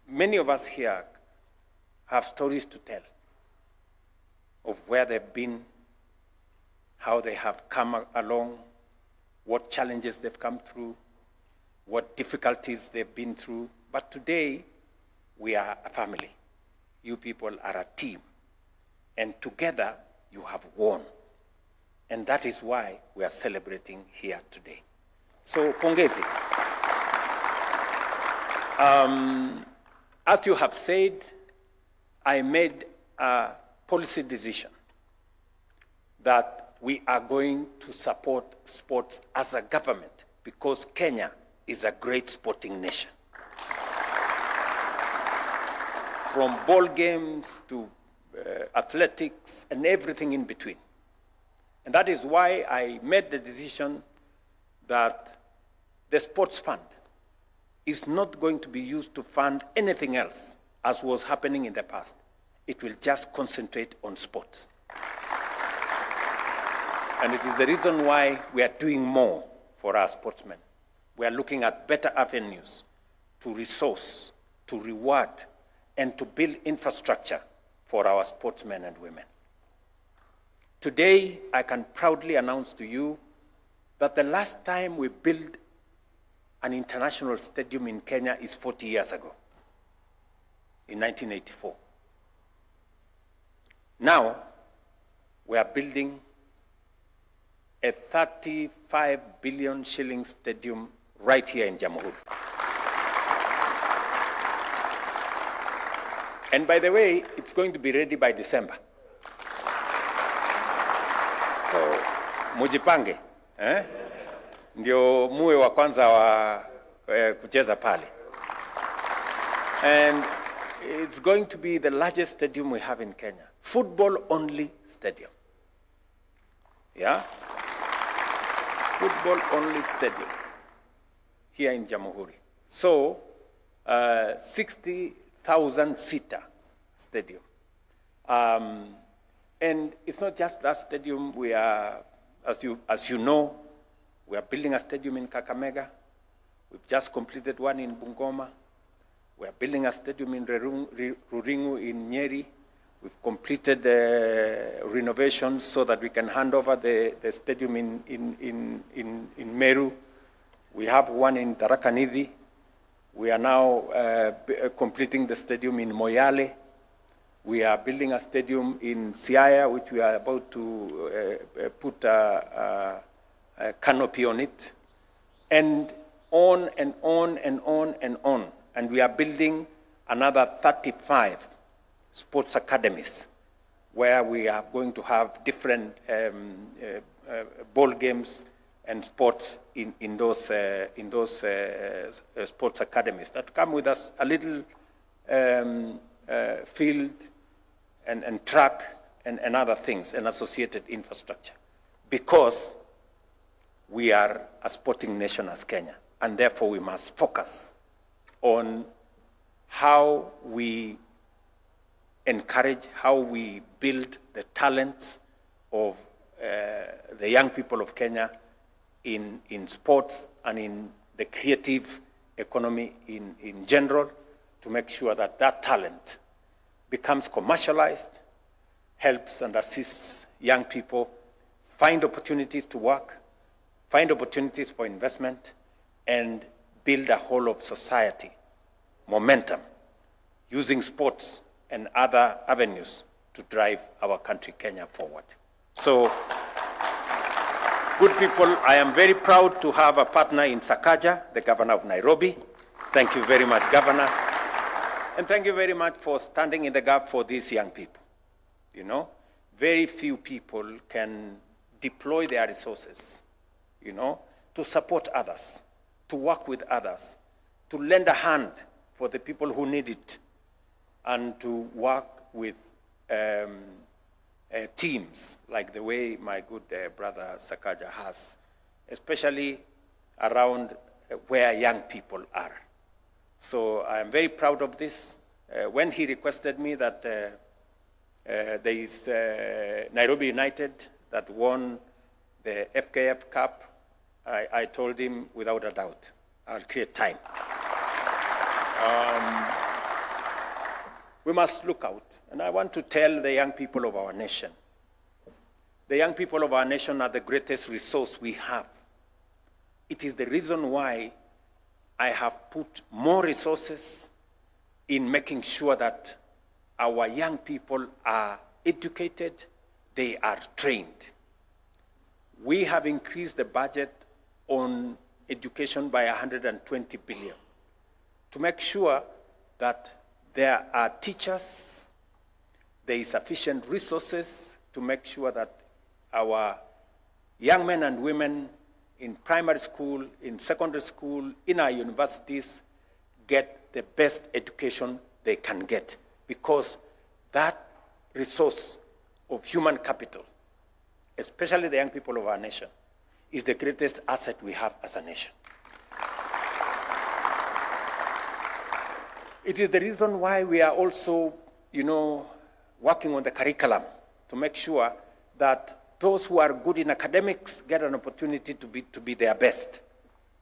Many of us here have stories to tell of where they've been, how they have come along, what challenges they've come through, what difficulties they've been through. But today, we are a family. You people are a team. and together you have won. And that is why we are celebrating here today. So, pongezi. As you have said, I made a policy decision that we are going to support sports as a government because Kenya is a great sporting nation. From ball games to athletics and everything in between. And that is why I made the decision that the sports fund is not going to be used to fund anything else, as was happening in the past. It will just concentrate on sports. And it is the reason why we are doing more for our sportsmen. We are looking at better avenues to resource, to reward, and to build infrastructure for our sportsmen and women. Today, I can proudly announce to you that the last time we built an international stadium in Kenya is 40 years ago, in 1984. Now, we are building a 35 billion shilling stadium right here in Jamhuri. And by the way, it's going to be ready by December. So, mujipange, ndio muwe wa kwanza wa kucheza pale. And it's going to be the largest stadium we have in Kenya. Football-only stadium. Yeah? Football-only stadium here in Jamhuri. So, 60,000-seater stadium. And it's not just that stadium. We are, as you know, we are building a stadium in Kakamega. We've just completed one in Bungoma. We are building a stadium in Ruringu in Nyeri. We've completed renovations so that we can hand over the stadium in Meru. We have one in Tharaka Nithi. We are now completing the stadium in Moyale. We are building a stadium in Siaya, which we are about to put a canopy on it, and on and on and on and on. And we are building another 35 sports academies where we are going to have different ball games and sports in those sports academies that come with us a little field and track and other things and associated infrastructure, because we are a sporting nation as Kenya, and therefore we must focus on how we encourage, how we build the talents of the young people of Kenya in sports and in the creative economy in general, to make sure that that talent becomes commercialized, helps and assists young people find opportunities to work, find opportunities for investment, and build a whole of society momentum using sports and other avenues to drive our country, Kenya, forward. So, good people, I am very proud to have a partner in Sakaja, the governor of Nairobi. Thank you very much, Governor. And thank you very much for standing in the gap for these young people. You know, very few people can deploy their resources, you know, to support others, to work with others, to lend a hand for the people who need it, and to work with teams like the way my good brother Sakaja has, especially around where young people are. So I'm very proud of this. When he requested me that there is Nairobi United that won the FKF Cup, I told him without a doubt, I'll create time. We must look out. And I want to tell the young people of our nation, the young people of our nation are the greatest resource we have. It is the reason why I have put more resources in making sure that our young people are educated, they are trained. We have increased the budget on education by 120 billion to make sure that there are teachers, there is sufficient resources to make sure that our young men and women in primary school, in secondary school, in our universities get the best education they can get, because that resource of human capital, especially the young people of our nation, is the greatest asset we have as a nation. It is the reason why we are also, working on the curriculum to make sure that those who are good in academics get an opportunity to be their best.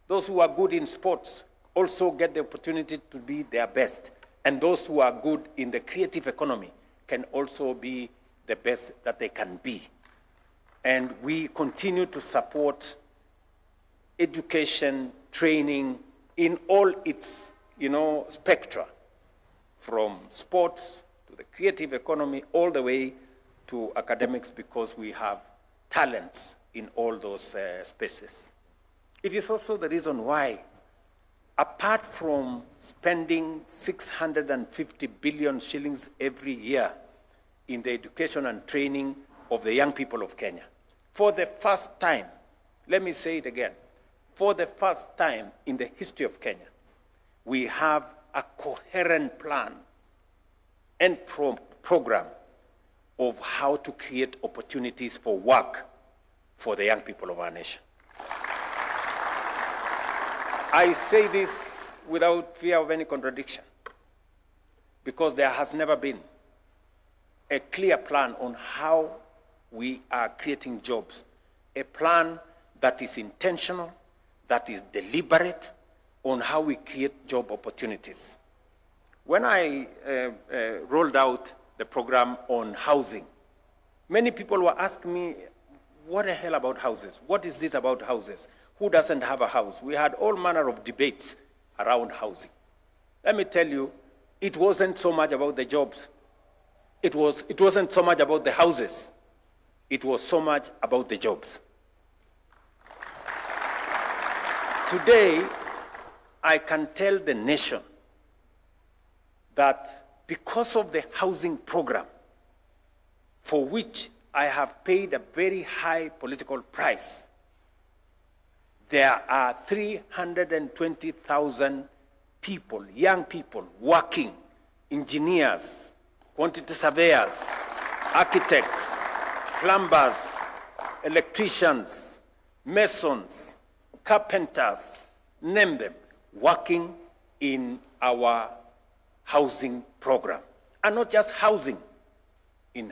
Those who are good in sports also get the opportunity to be their best. And those who are good in the creative economy can also be the best that they can be. And we continue to support education, training in all its, spectra, from sports to the creative economy, all the way to academics, because we have talents in all those spaces. It is also the reason why, apart from spending 650 billion shillings every year in the education and training of the young people of Kenya, for the first time, let me say it again, for the first time in the history of Kenya, we have a coherent plan and program of how to create opportunities for work for the young people of our nation. I say this without fear of any contradiction, because there has never been a clear plan on how we are creating jobs, a plan that is intentional, that is deliberate on how we create job opportunities. When I rolled out the program on housing, many people were asking me, what the hell about houses? What is this about houses? Who doesn't have a house? We had all manner of debates around housing. Let me tell you, it wasn't so much about the jobs. It wasn't so much about the houses. It was so much about the jobs. Today, I can tell the nation that because of the housing program, for which I have paid a very high political price, there are 320,000 people, young people, working, engineers, quantity surveyors, architects, plumbers, electricians, masons, carpenters, name them, working in our housing program. And not just housing, in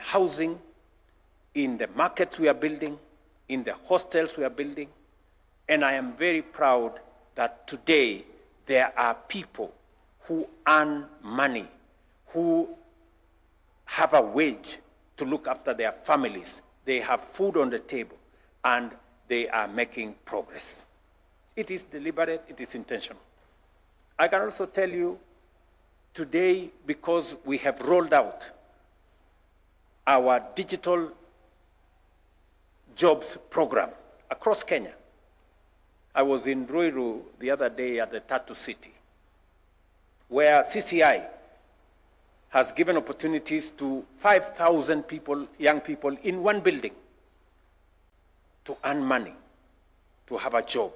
the markets we are building, in the hostels we are building. And I am very proud that today there are people who earn money, who have a wage to look after their families. They have food on the table, and they are making progress. It is deliberate, it is intentional. I can also tell you today, because we have rolled out our digital jobs program across Kenya. I was in Ruiru the other day at the Tattoo City, where CCI has given opportunities to 5,000 people, young people, in one building to earn money, to have a job.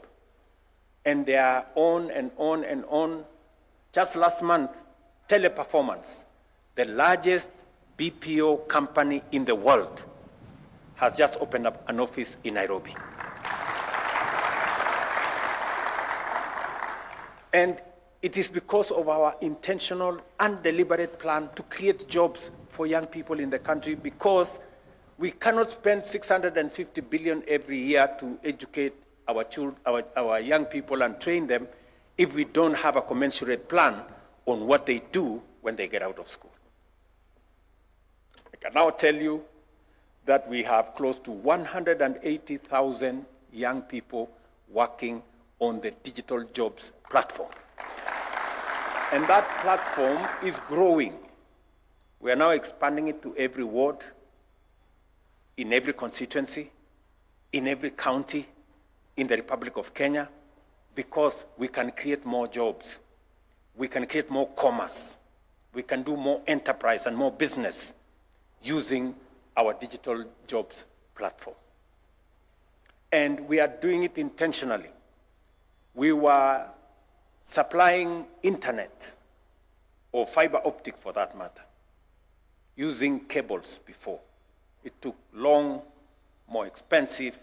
And they are on and on and on. Just last month, Teleperformance, the largest BPO company in the world, has just opened up an office in Nairobi. And it is because of our intentional and deliberate plan to create jobs for young people in the country, because we cannot spend 650 billion every year to educate our young people and train them if we don't have a commensurate plan on what they do when they get out of school. I can now tell you that we have close to 180,000 young people working on the digital jobs platform. And that platform is growing. We are now expanding it to every ward. in every constituency, in every county in the Republic of Kenya, because we can create more jobs, we can create more commerce, we can do more enterprise and more business using our digital jobs platform. And we are doing it intentionally. We were supplying internet, or fiber optic for that matter, using cables before. It took long, more expensive,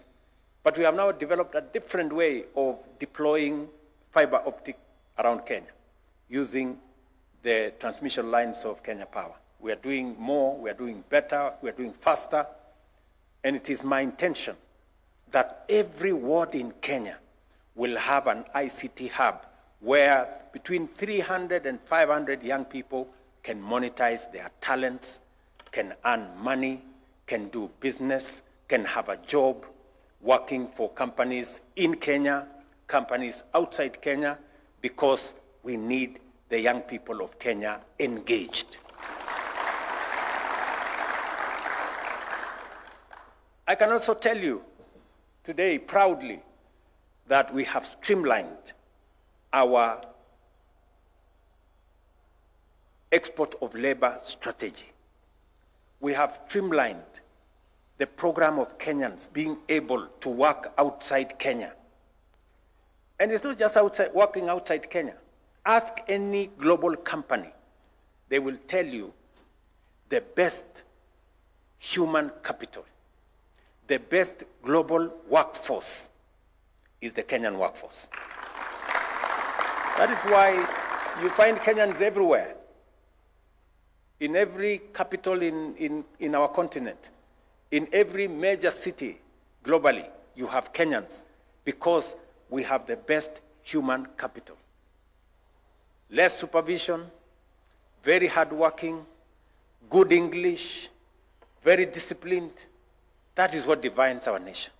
but we have now developed a different way of deploying fiber optic around Kenya, using the transmission lines of Kenya Power. We are doing more, we are doing better, we are doing faster, and it is my intention that every ward in Kenya will have an ICT hub where between 300 and 500 young people can monetize their talents, can earn money, can do business, can have a job working for companies in Kenya, companies outside Kenya, because we need the young people of Kenya engaged. I can also tell you today proudly that we have streamlined our export of labor strategy. We have streamlined the program of Kenyans being able to work outside Kenya. And it's not just working outside Kenya. Ask any global company, they will tell you the best human capital, the best global workforce is the Kenyan workforce. That is why you find Kenyans everywhere. In every capital in our continent, in every major city globally, you have Kenyans because we have the best human capital. Less supervision, very hardworking, good English, very disciplined. That is what defines our nation.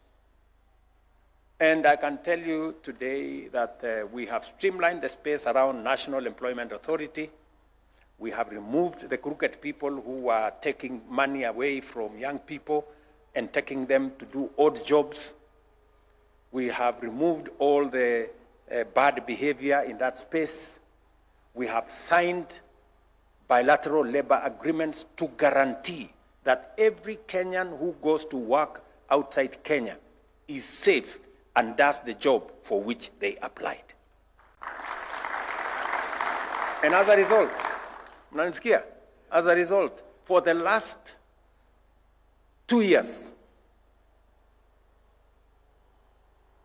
And I can tell you today that we have streamlined the space around National Employment Authority. We have removed the crooked people who are taking money away from young people and taking them to do odd jobs. We have removed all the bad behavior in that space. We have signed bilateral labor agreements to guarantee that every Kenyan who goes to work outside Kenya is safe and does the job for which they applied. And as a result, Nansikia, as a result, for the last 2 years,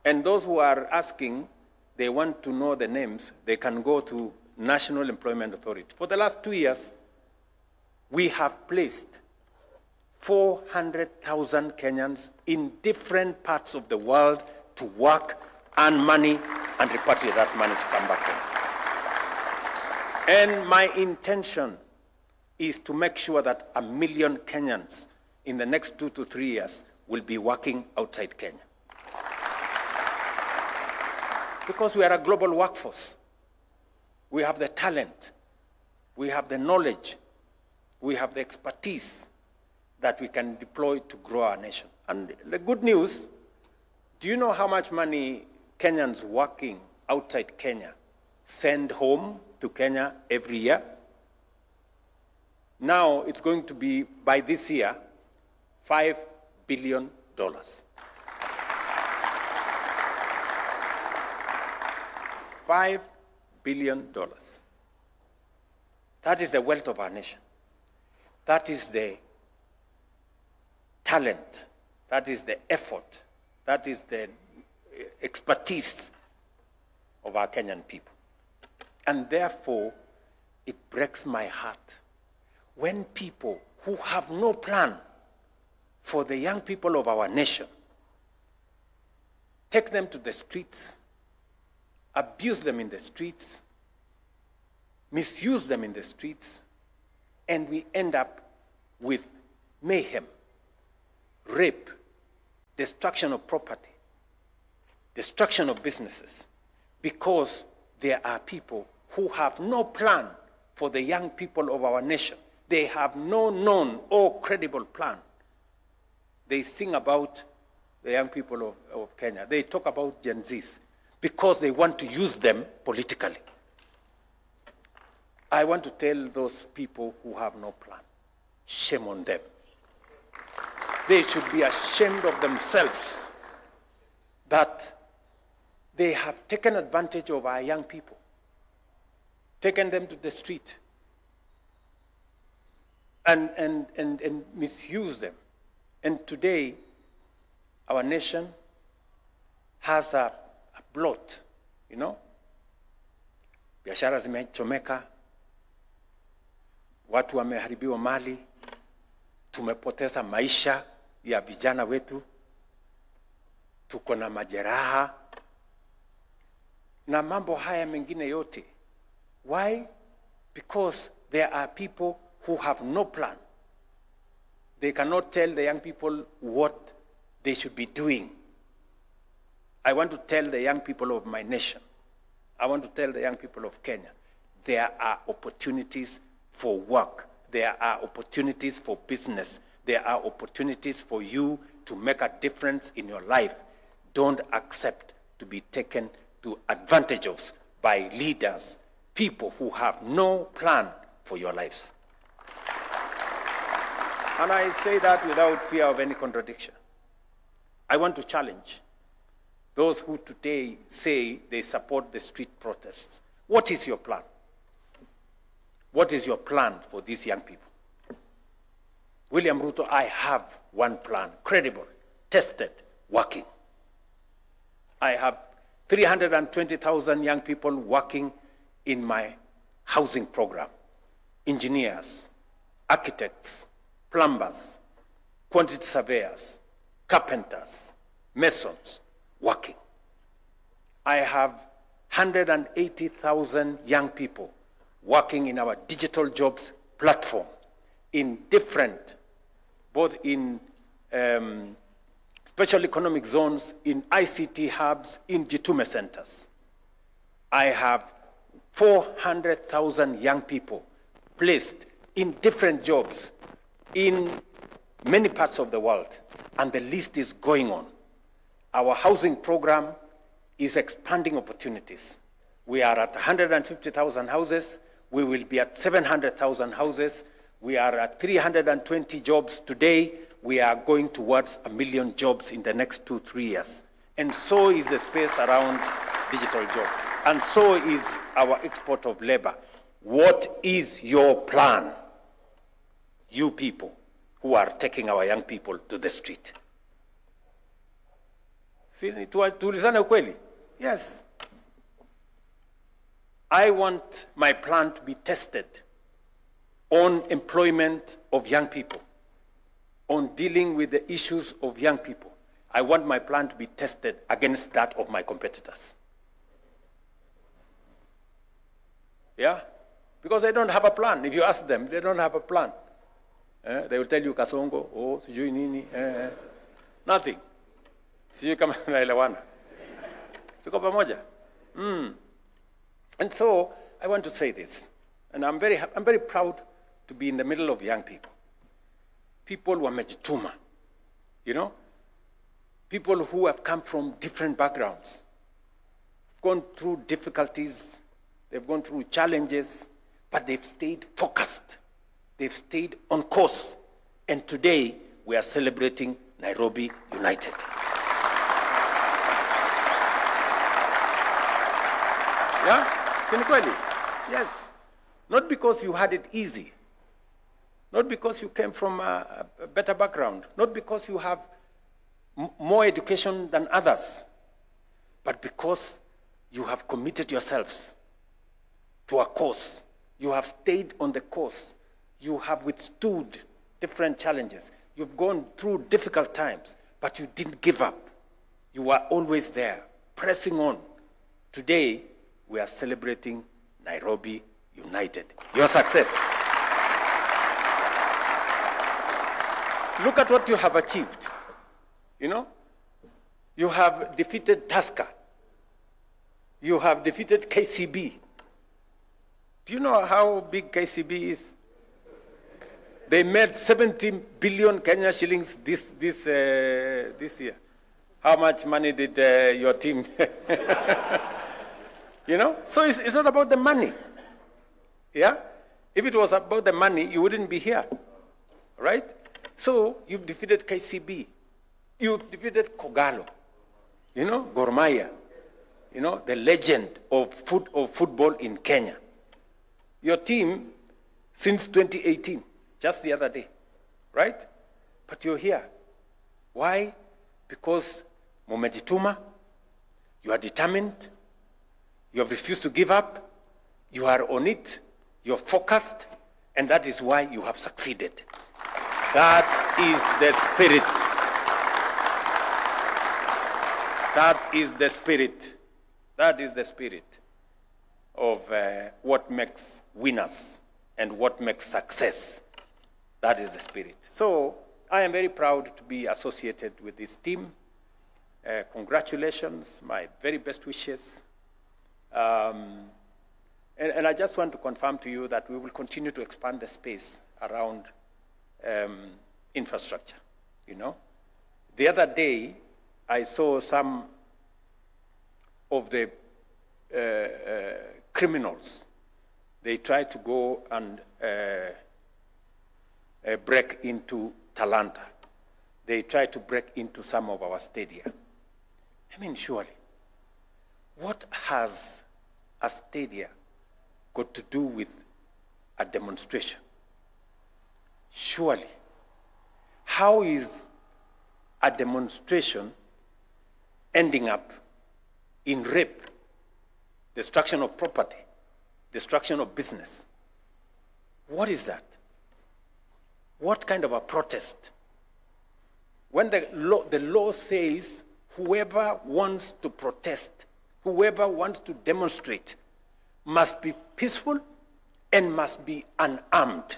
and those who are asking, they want to know the names, they can go to National Employment Authority. For the last 2 years, we have placed 400,000 Kenyans in different parts of the world to work, earn money, and repatriate that money to come back home. And my intention is to make sure that 1 million Kenyans in the next 2 to 3 years will be working outside Kenya. Because we are a global workforce. We have the talent, we have the knowledge, we have the expertise that we can deploy to grow our nation. And the good news, do you know how much money Kenyans working outside Kenya send home to Kenya every year? Now it's going to be, by this year, $5 billion. $5 billion. That is the wealth of our nation. That is the talent. That is the effort. That is the expertise of our Kenyan people. And therefore, it breaks my heart when people who have no plan for the young people of our nation take them to the streets, abuse them in the streets, misuse them in the streets, and we end up with mayhem, rape, destruction of property, destruction of businesses, because there are people who have no plan for the young people of our nation. They have no known or credible plan They sing about the young people of Kenya. They talk about Gen Zs because they want to use them politically. I want to tell those people who have no plan, shame on them. They should be ashamed of themselves that they have taken advantage of our young people, taken them to the street, and misuse them. And today, our nation has a blot, you know. Biashara zimechomeka, watu wameharibiwa mali, tumepoteza maisha ya vijana wetu, tuko na majeraha, na mambo haya mengine yote. Why? Because there are people who have no plan. They cannot tell the young people what they should be doing. I want to tell the young people of my nation, I want to tell the young people of Kenya, there are opportunities for work. There are opportunities for business. There are opportunities for you to make a difference in your life. Don't accept to be taken to advantage of by leaders, people who have no plan for your lives. And I say that without fear of any contradiction. I want to challenge those who today say they support the street protests. What is your plan? What is your plan for these young people? William Ruto, I have one plan, credible, tested, working. I have 320,000 young people working in my housing program. Engineers, architects, plumbers, quantity surveyors, carpenters, masons, working. I have 180,000 young people working in our digital jobs platform in different, both in special economic zones, in ICT hubs, in Jitume centers. I have 400,000 young people placed in different jobs in many parts of the world, and the list is going on. Our housing program is expanding opportunities. We are at 150,000 houses. We will be at 700,000 houses. We are at 320 jobs today. We are going towards 1 million jobs in the next 2-3 years. And so is the space around digital jobs. And so is our export of labor. What is your plan, you people who are taking our young people to the street? Tulizane ukweli? Yes. I want my plan to be tested on employment of young people, on dealing with the issues of young people. I want my plan to be tested against that of my competitors. Yeah? Because they don't have a plan. If you ask them, they don't have a plan. They will tell you kasongo, oh, sijui nini, nothing. Sijui kama naelewana. Tuko pamoja? And so, I want to say this, and I'm very proud to be in the middle of young people. People wamejituma, you know? People who have come from different backgrounds, gone through difficulties, they've gone through challenges, but they've stayed focused. They've stayed on course. And today, we are celebrating Nairobi United. Yeah? Kweli? Yes. Not because you had it easy. Not because you came from a better background. Not because you have more education than others. But because you have committed yourselves to a course. You have stayed on the course. You have withstood different challenges. You've gone through difficult times, but you didn't give up. You were always there, pressing on. Today, we are celebrating Nairobi United. Your success. Look at what you have achieved. You know, you have defeated Tusker. You have defeated KCB. Do you know how big KCB is? They made 70 billion Kenya shillings this year. How much money did your team? You know? So it's not about the money. Yeah? If it was about the money, you wouldn't be here. Right? So you've defeated KCB. You've defeated Kogalo. You know, Gor Mahia. You know, the legend of football in Kenya. Your team, since 2018, just the other day, right? But you're here. Why? Because mumejituma, you are determined, you have refused to give up, you are on it, you're focused, and that is why you have succeeded. That is the spirit. That is the spirit. That is the spirit of what makes winners and what makes success. That is the spirit. So I am very proud to be associated with this team. Congratulations, my very best wishes. And I just want to confirm to you that we will continue to expand the space around infrastructure, you know. The other day, I saw some of the criminals. They tried to go and break into Talanta. They tried to break into some of our stadia. I mean, surely, what has a stadia got to do with a demonstration? Surely, how is a demonstration ending up in rape, destruction of property, destruction of business? What is that? What kind of a protest? When the law says whoever wants to protest, whoever wants to demonstrate must be peaceful and must be unarmed.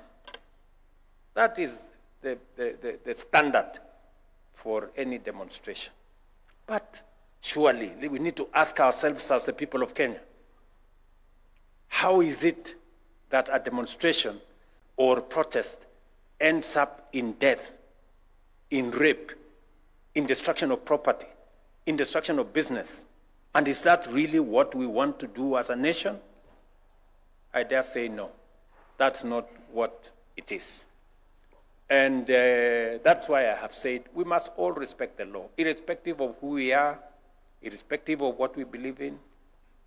That is the standard for any demonstration. But surely we need to ask ourselves as the people of Kenya, how is it that a demonstration or protest ends up in death, in rape, in destruction of property, in destruction of business? And is that really what we want to do as a nation? I dare say no. That's not what it is. And that's why I have said we must all respect the law, irrespective of who we are, irrespective of what we believe in.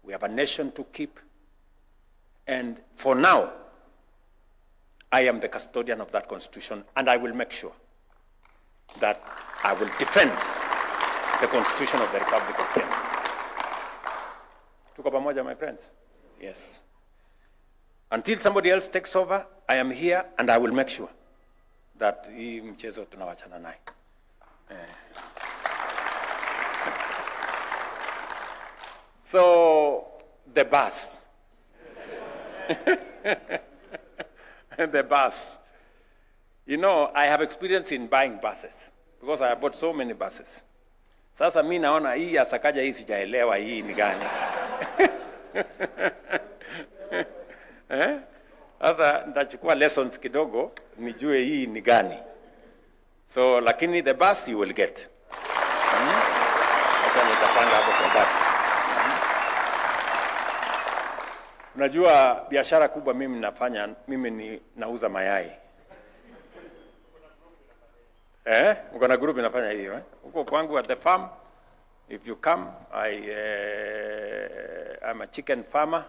We have a nation to keep. And for now, I am the custodian of that constitution, and I will make sure that I will defend the constitution of the Republic of Kenya. Tuko pamoja, my friends? Yes. Until somebody else takes over, I am here, and I will make sure that hii mchezo tunawachana naye. So, the bus. The bus. You know, I have experience in buying buses because I have bought so many buses. Sasa mimi naona hii ya Sakaja hii sijaelewa hii ni gani. Sasa nitachukua lessons kidogo nijue hii ni gani. So lakini the bus you will get. Hata nitapanga hapo kwa bus. Unajua biashara kubwa mimi nafanya, mimi nauza mayai. Uko na group inafanya hiyo, Uko kwangu at the farm, if you come, I'm a chicken farmer,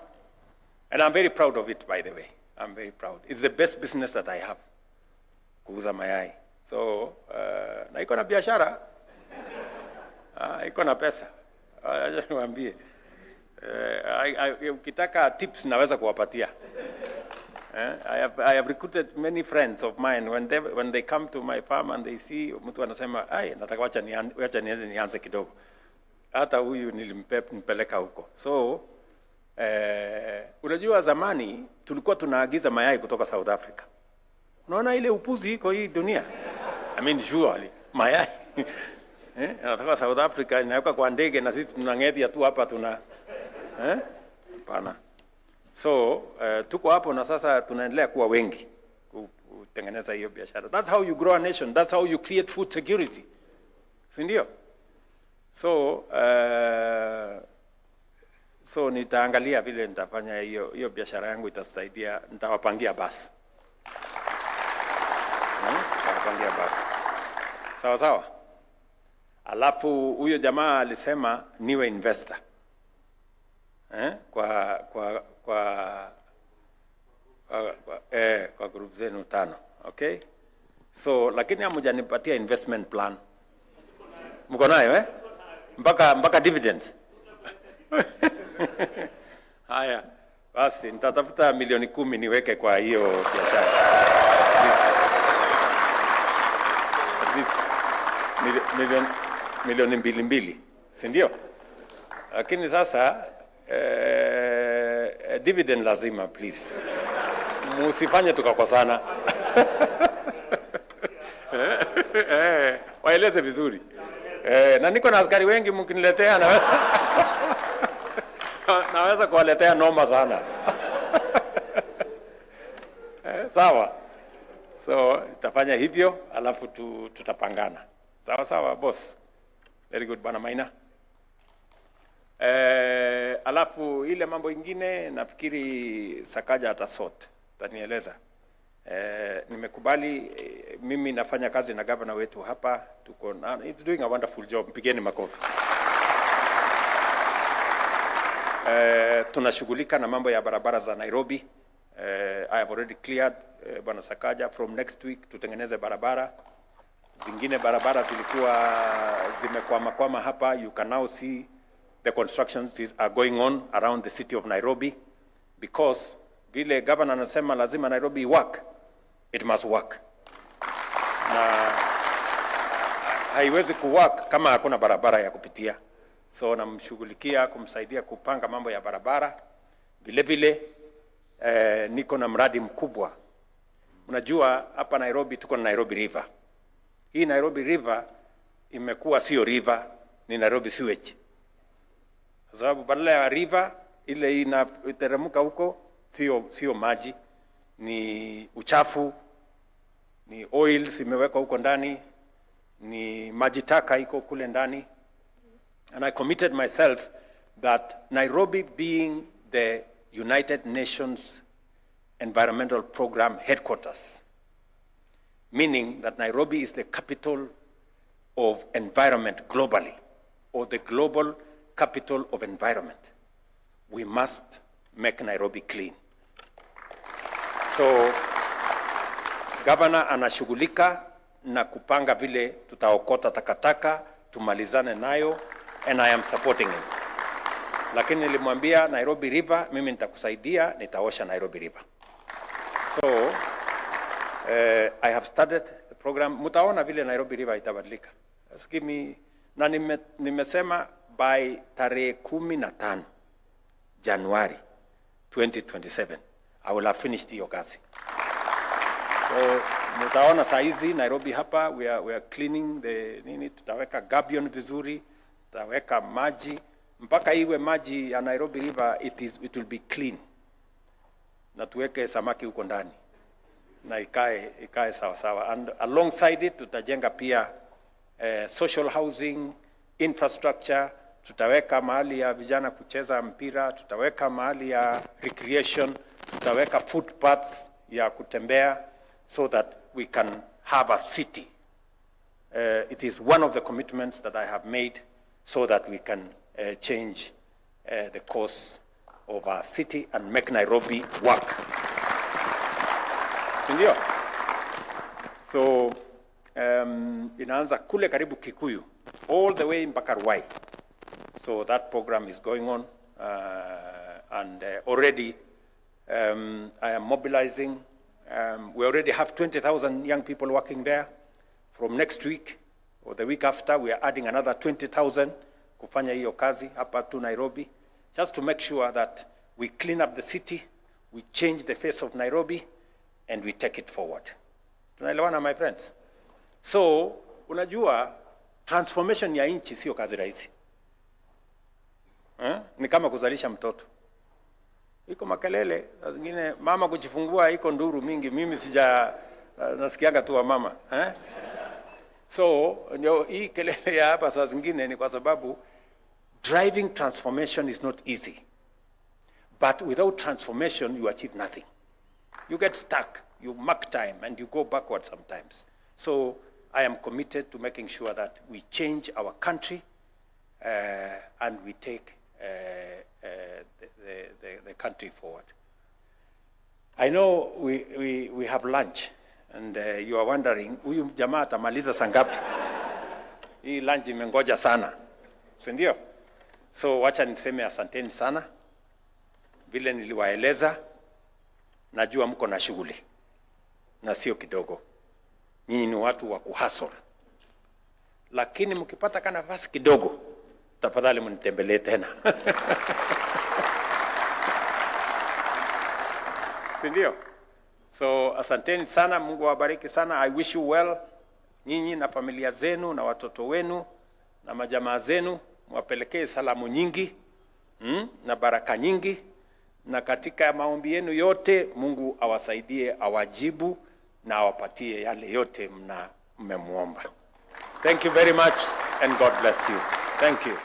and I'm very proud of it, by the way. I'm very proud. It's the best business that I have, kuuza mayai. So, na iko na biashara, iko na pesa. Acha niwaambie. Ukitaka tips naweza kuwapatia. I have recruited many friends of mine when they come to my farm and they see mtu anasema ai nataka wacha niende nianze kidogo. Hata huyu nilimpeleka huko. So unajua zamani tulikuwa tunaagiza mayai kutoka South Africa. Unaona ile upuzi iko hii dunia? I mean surely mayai anatoka South Africa inaweka kwa ndege na sisi tunang'ethia tu hapa tuna Hapana. So, tuko hapo na sasa tunaendelea kuwa wengi. kutengeneza hiyo biashara. That's how you grow a nation. That's how you create food security. Si ndio? So nitaangalia vile nitafanya hiyo biashara yangu itasaidia, nitawapangia basi. Nitawapangia basi. Sawa sawa. Alafu huyo jamaa alisema niwe investor. Kwa group zenu 5, okay? So lakini hamjanipatia investment plan. Mko nayo mpaka dividends. Haya, basi nitatafuta milioni 10 niweke kwa hiyo biashara. Milioni 2, si ndio? Lakini sasa dividend lazima, please. Musifanye tukakosana. Waeleze vizuri. Na niko na askari wengi, mkiniletea naweza kuwaletea noma sana. Sawa. So tutafanya hivyo, alafu tutapangana. Sawa sawa boss. Very good bwana Maina. Alafu ile mambo ingine nafikiri Sakaja atasort. Tanieleza. Nimekubali, mimi nafanya kazi na governor wetu hapa, it's doing a wonderful job. Mpigeni makofi. Tunashughulika na mambo ya barabara za Nairobi. I have already cleared bwana Sakaja, from next week tutengeneze barabara. Zingine barabara zilikuwa zimekwama hapa. You can now see the constructions are going on around the city of Nairobi, because vile governor anasema lazima Nairobi work, it must work. Na haiwezi kuwork kama hakuna barabara ya kupitia. So namshughulikia kumsaidia kupanga mambo ya barabara. Vile vile niko na mradi mkubwa. Unajua hapa Nairobi tuko na Nairobi River. Hii Nairobi River imekuwa sio river, ni Nairobi sewage. Sababu badala ya river ile inateremka huko sio maji, ni uchafu, ni oils imewekwa huko ndani, ni maji taka iko kule ndani. And I committed myself that Nairobi, being the United Nations Environmental Program headquarters, meaning that Nairobi is the capital of environment globally, or the global capital of environment, we must make Nairobi clean. So governor anashughulika na kupanga vile tutaokota takataka, tumalizane nayo, and I am supporting him. Lakini nilimwambia Nairobi River, mimi nitakusaidia, nitaosha Nairobi River. So I have started the program. Mutaona vile Nairobi River itabadilika. Na nimesema by tarehe 15 January 2027 I will have finished hiyo kazi. So mutaona saizi Nairobi hapa we are cleaning the nini, tutaweka gabion vizuri, tutaweka maji mpaka iwe maji ya Nairobi River it will be clean. Na tuweke samaki huko ndani na ikae sawa sawa. And alongside it tutajenga pia social housing, infrastructure, tutaweka mahali ya vijana kucheza mpira, tutaweka mahali ya recreation, tutaweka footpaths ya kutembea, so that we can have a city. It is one of the commitments that I have made, so that we can change the course of our city and make Nairobi work. Ndio. So inaanza kule karibu Kikuyu all the way mpaka Ruai. So that program is going on, and already I am mobilizing. We already have 20,000 young people working there. From next week or the week after, we are adding another 20,000 kufanya hiyo kazi hapa tu Nairobi, just to make sure that we clean up the city, we change the face of Nairobi, and we take it forward. Tunaelewana my friends? So unajua transformation ya nchi sio kazi rahisi. Ni kama kuzalisha mtoto. iko makelele, saa zingine mama kujifungua iko nduru mingi, mimi sija nasikianga tu wa mama So ndio hii kelele ya hapa saa zingine ni kwa sababu driving transformation is not easy, but without transformation you achieve nothing. You get stuck, you mark time and you go backward sometimes. So I am committed to making sure that we change our country and we take the country forward. I know we have lunch, and you are wondering, huyu jamaa atamaliza saa ngapi? Hii lunch imengoja sana, si ndio? So wacha niseme asanteni sana. Vile niliwaeleza, najua mko na shughuli na sio kidogo. Nyinyi ni watu wa kuhustle, lakini mkipata kana nafasi kidogo, tafadhali mnitembelee tena. Sindio? So asanteni sana, Mungu awabariki sana. I wish you well, nyinyi na familia zenu na watoto wenu na majamaa zenu, mwapelekee salamu nyingi na baraka nyingi, na katika maombi yenu yote Mungu awasaidie, awajibu na awapatie yale yote mmemuomba. Thank you very much and God bless you. Thank you.